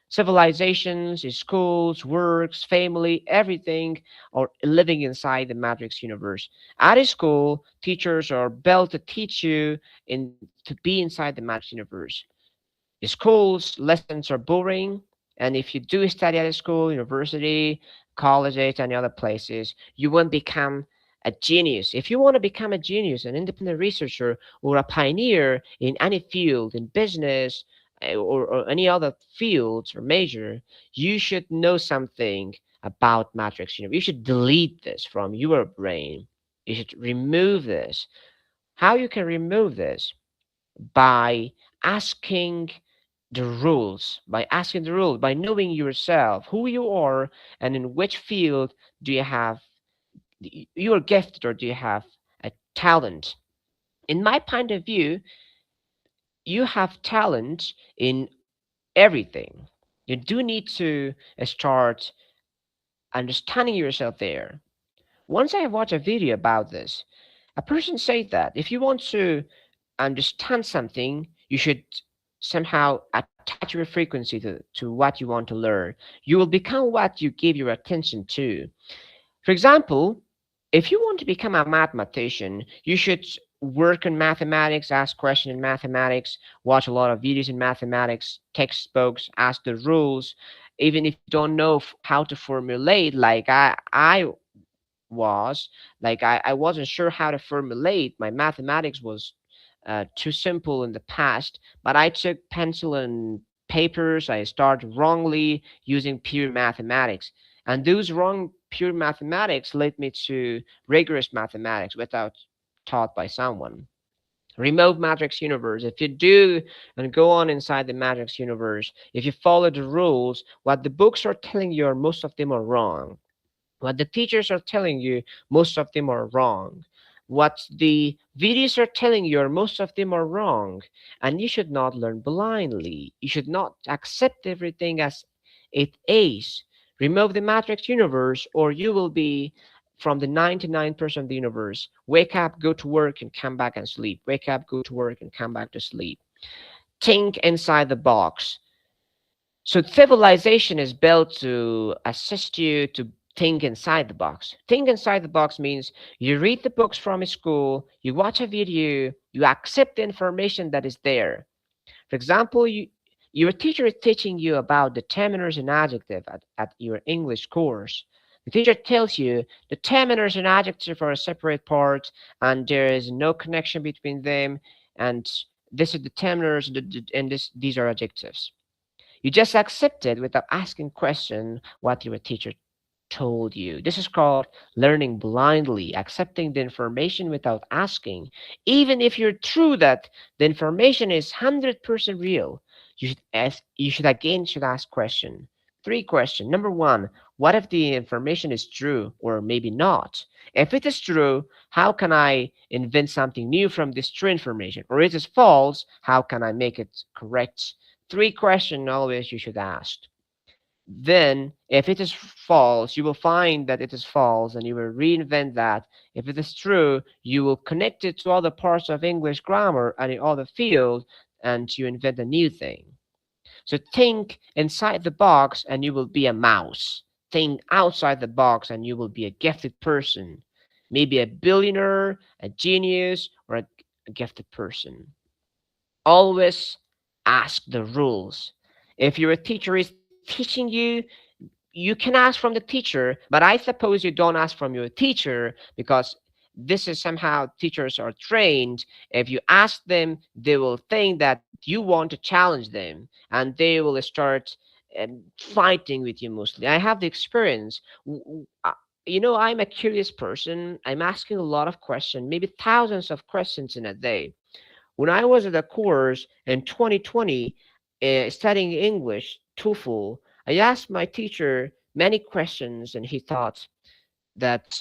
Civilizations, schools, works, family, everything are living inside the Matrix universe. At a school, teachers are built to teach you to be inside the Matrix universe. Schools lessons are boring, and if you do study at a school, university, colleges, and other places, you won't become a genius. If you want to become a genius, an independent researcher, or a pioneer in any field, in business, or any other fields or major, you should know something about matrix. You should delete this from your brain. You should remove this. How you can remove this? By asking asking the rules, by knowing yourself, who you are, and in which field do you have, you are gifted or do you have a talent. In my point of view, you have talent in everything. You do need to start understanding yourself there. Once I watched a video about this, a person said that if you want to understand something, you should somehow attach your frequency to what you want to learn. You will become what you give your attention to. For example, if you want to become a mathematician, you should work on mathematics, ask questions in mathematics, watch a lot of videos in mathematics, textbooks, ask the rules. Even if you don't know how to formulate, like I was, like I wasn't sure how to formulate. My mathematics was too simple in the past, but I took pencil and papers. I started wrongly using pure mathematics. And those wrong pure mathematics led me to rigorous mathematics without taught by someone. Remote matrix universe. If you do and go on inside the matrix universe, if you follow the rules, what the books are telling you, are most of them are wrong. What the teachers are telling you, most of them are wrong. What the videos are telling you, most of them are wrong. And you should not learn blindly. You should not accept everything as it is. Remove the matrix universe, or you will be from the 99% of the universe. Wake up, go to work, and come back and sleep. Wake up, go to work, and come back to sleep. Think inside the box. So civilization is built to assist you to think inside the box. Think inside the box means you read the books from a school, you watch a video, you accept the information that is there. For example, your teacher is teaching you about determiners and adjective at your English course. The teacher tells you determiners and adjectives are a separate part and there is no connection between them, and this is determiners and these are adjectives. You just accepted without asking question what your teacher told you. This is called learning blindly, accepting the information without asking. Even if you're true that the information is 100% real, you should ask question. Three questions. Number one, what if the information is true or maybe not? If it is true, how can I invent something new from this true information? Or if it is false, how can I make it correct? Three questions always you should ask. Then, if it is false, you will find that it is false and you will reinvent that. If it is true, you will connect it to other parts of English grammar and in other fields and you invent a new thing. So think inside the box and you will be a mouse. Think outside the box and you will be a gifted person. Maybe a billionaire, a genius, or a gifted person. Always ask the rules. If your teacher is teaching you, you can ask from the teacher, but I suppose you don't ask from your teacher because this is somehow teachers are trained. If you ask them, they will think that you want to challenge them and they will start fighting with you mostly. I have the experience. I'm a curious person. I'm asking a lot of questions, maybe thousands of questions in a day. When I was at a course in 2020 studying English, TOEFL, I asked my teacher many questions and he thought that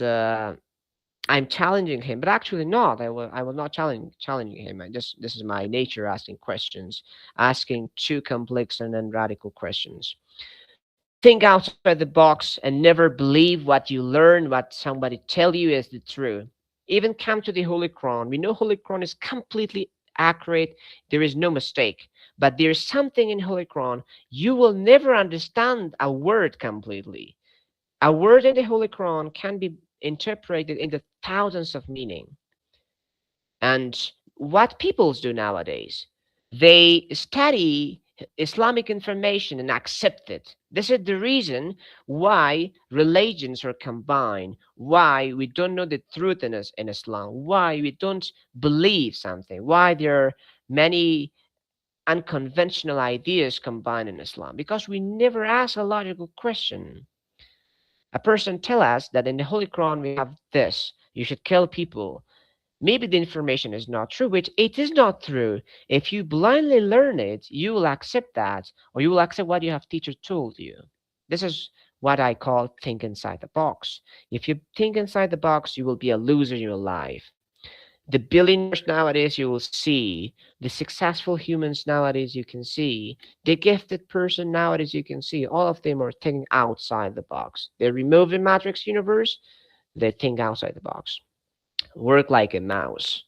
I'm challenging him, but actually not. I will not challenging him. This is my nature asking questions, asking too complex and then radical questions. Think outside the box and never believe what you learn, what somebody tell you is the truth. Even come to the Holy Quran. We know Holy Quran is completely accurate. There is no mistake. But there is something in Holy Quran you will never understand a word completely. A word in the Holy Quran can be interpreted into thousands of meaning. And what peoples do nowadays, they study Islamic information and accept it. This is the reason why religions are combined, why we don't know the truth in Islam, why we don't believe something, why there are many unconventional ideas combined in Islam, because we never ask a logical question. A person tell us that in the Holy Quran we have this, you should kill people. Maybe the information is not true, which it is not true. If you blindly learn it, you will accept that, or you will accept what you have teacher told you. This is what I call think inside the box. If you think inside the box, you will be a loser in your life. The billionaires nowadays you will see, the successful humans nowadays you can see, the gifted person nowadays you can see, all of them are thinking outside the box. They remove the matrix universe, they think outside the box. Work like a mouse.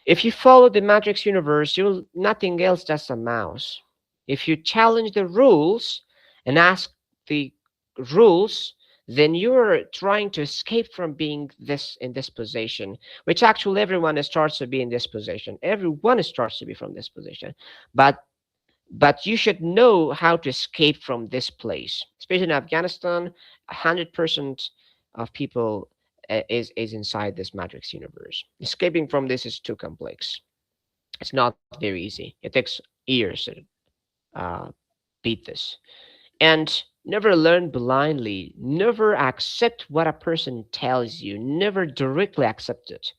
If you follow the matrix universe, you'll nothing else just a mouse. If you challenge the rules and ask the rules, then you're trying to escape from being this in this position, which actually everyone starts to be in this position. Everyone starts to be from this position, but you should know how to escape from this place. Especially in Afghanistan, 100% of people is inside this matrix universe. Escaping from this is too complex. It's not very easy. It takes years to uh, beat this. And never learn blindly. Never accept what a person tells you. Never directly accept it.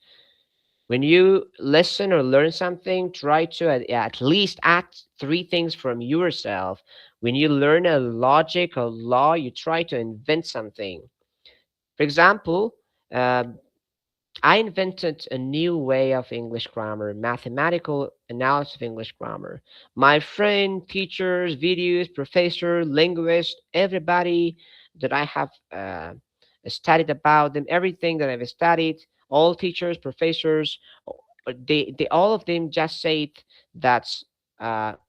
When you listen or learn something, try to at least add three things from yourself. When you learn a logic or law, you try to invent something. For example, uh, I invented a new way of English grammar, mathematical analysis of English grammar. My friend, teachers, videos, professor, linguist, everybody that I have studied about them, everything that I've studied, all teachers, professors, they all of them just said that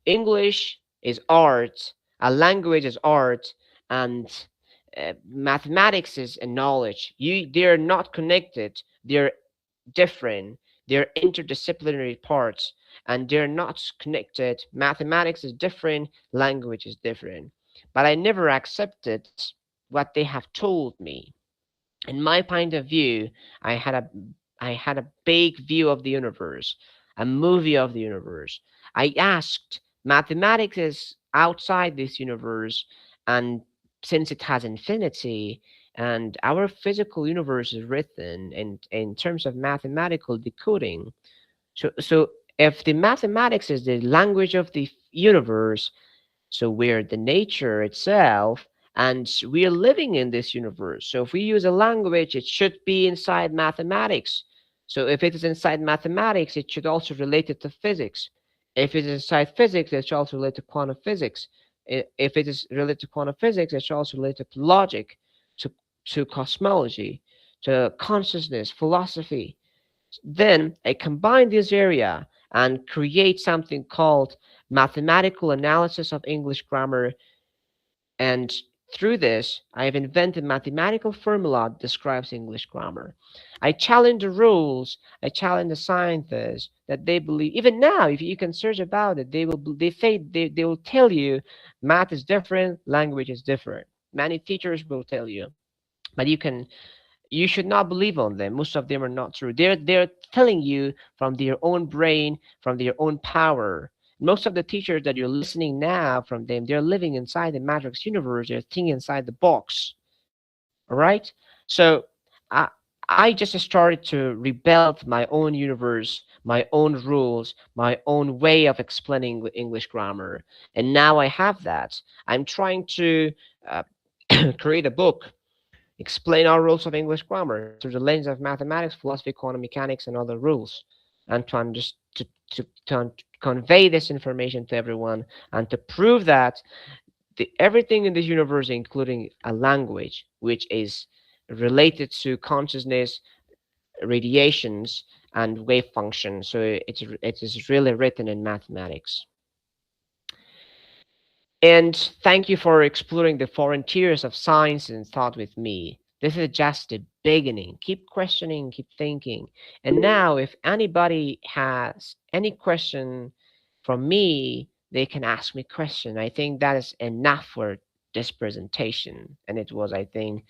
English is art, a language is art, and mathematics is a knowledge. They're not connected. They're different. They're interdisciplinary parts, and they're not connected. Mathematics is different. Language is different. But I never accepted what they have told me. In my point of view, I had a I had a big view of the universe, a movie of the universe. I asked, mathematics is outside this universe, and since it has infinity, and our physical universe is written in terms of mathematical decoding. So if the mathematics is the language of the universe, so we're the nature itself, and we're living in this universe. So if we use a language, it should be inside mathematics. So if it is inside mathematics, it should also relate it to physics. If it is inside physics, it should also relate to quantum physics. If it is related to quantum physics, it should also relate to logic, to, to cosmology, to consciousness, philosophy. Then I combine this area and create something called mathematical analysis of English grammar. And through this, I have invented mathematical formula that describes English grammar. I challenge the rules. I challenge the scientists that they believe. Even now, if you can search about it, they will tell you math is different, language is different. Many teachers will tell you, but you should not believe on them. Most of them are not true. They're telling you from their own brain, from their own power. Most of the teachers that you're listening now from them, they're living inside the matrix universe. They're thinking inside the box. All right. So I I just started to rebuild my own universe, my own rules, my own way of explaining English grammar, and now I have that. I'm trying to uh, create a book, explain our rules of English grammar through the lens of mathematics, philosophy, quantum mechanics, and other rules, and to convey this information to everyone and to prove that everything in this universe, including a language, which is related to consciousness, radiations, and wave function. So it is really written in mathematics. And thank you for exploring the frontiers of science and thought with me. This is just the beginning. Keep questioning, keep thinking. And now, if anybody has any question from me, they can ask me question. I think that is enough for this presentation. And it was, I think,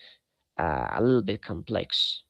a little bit complex.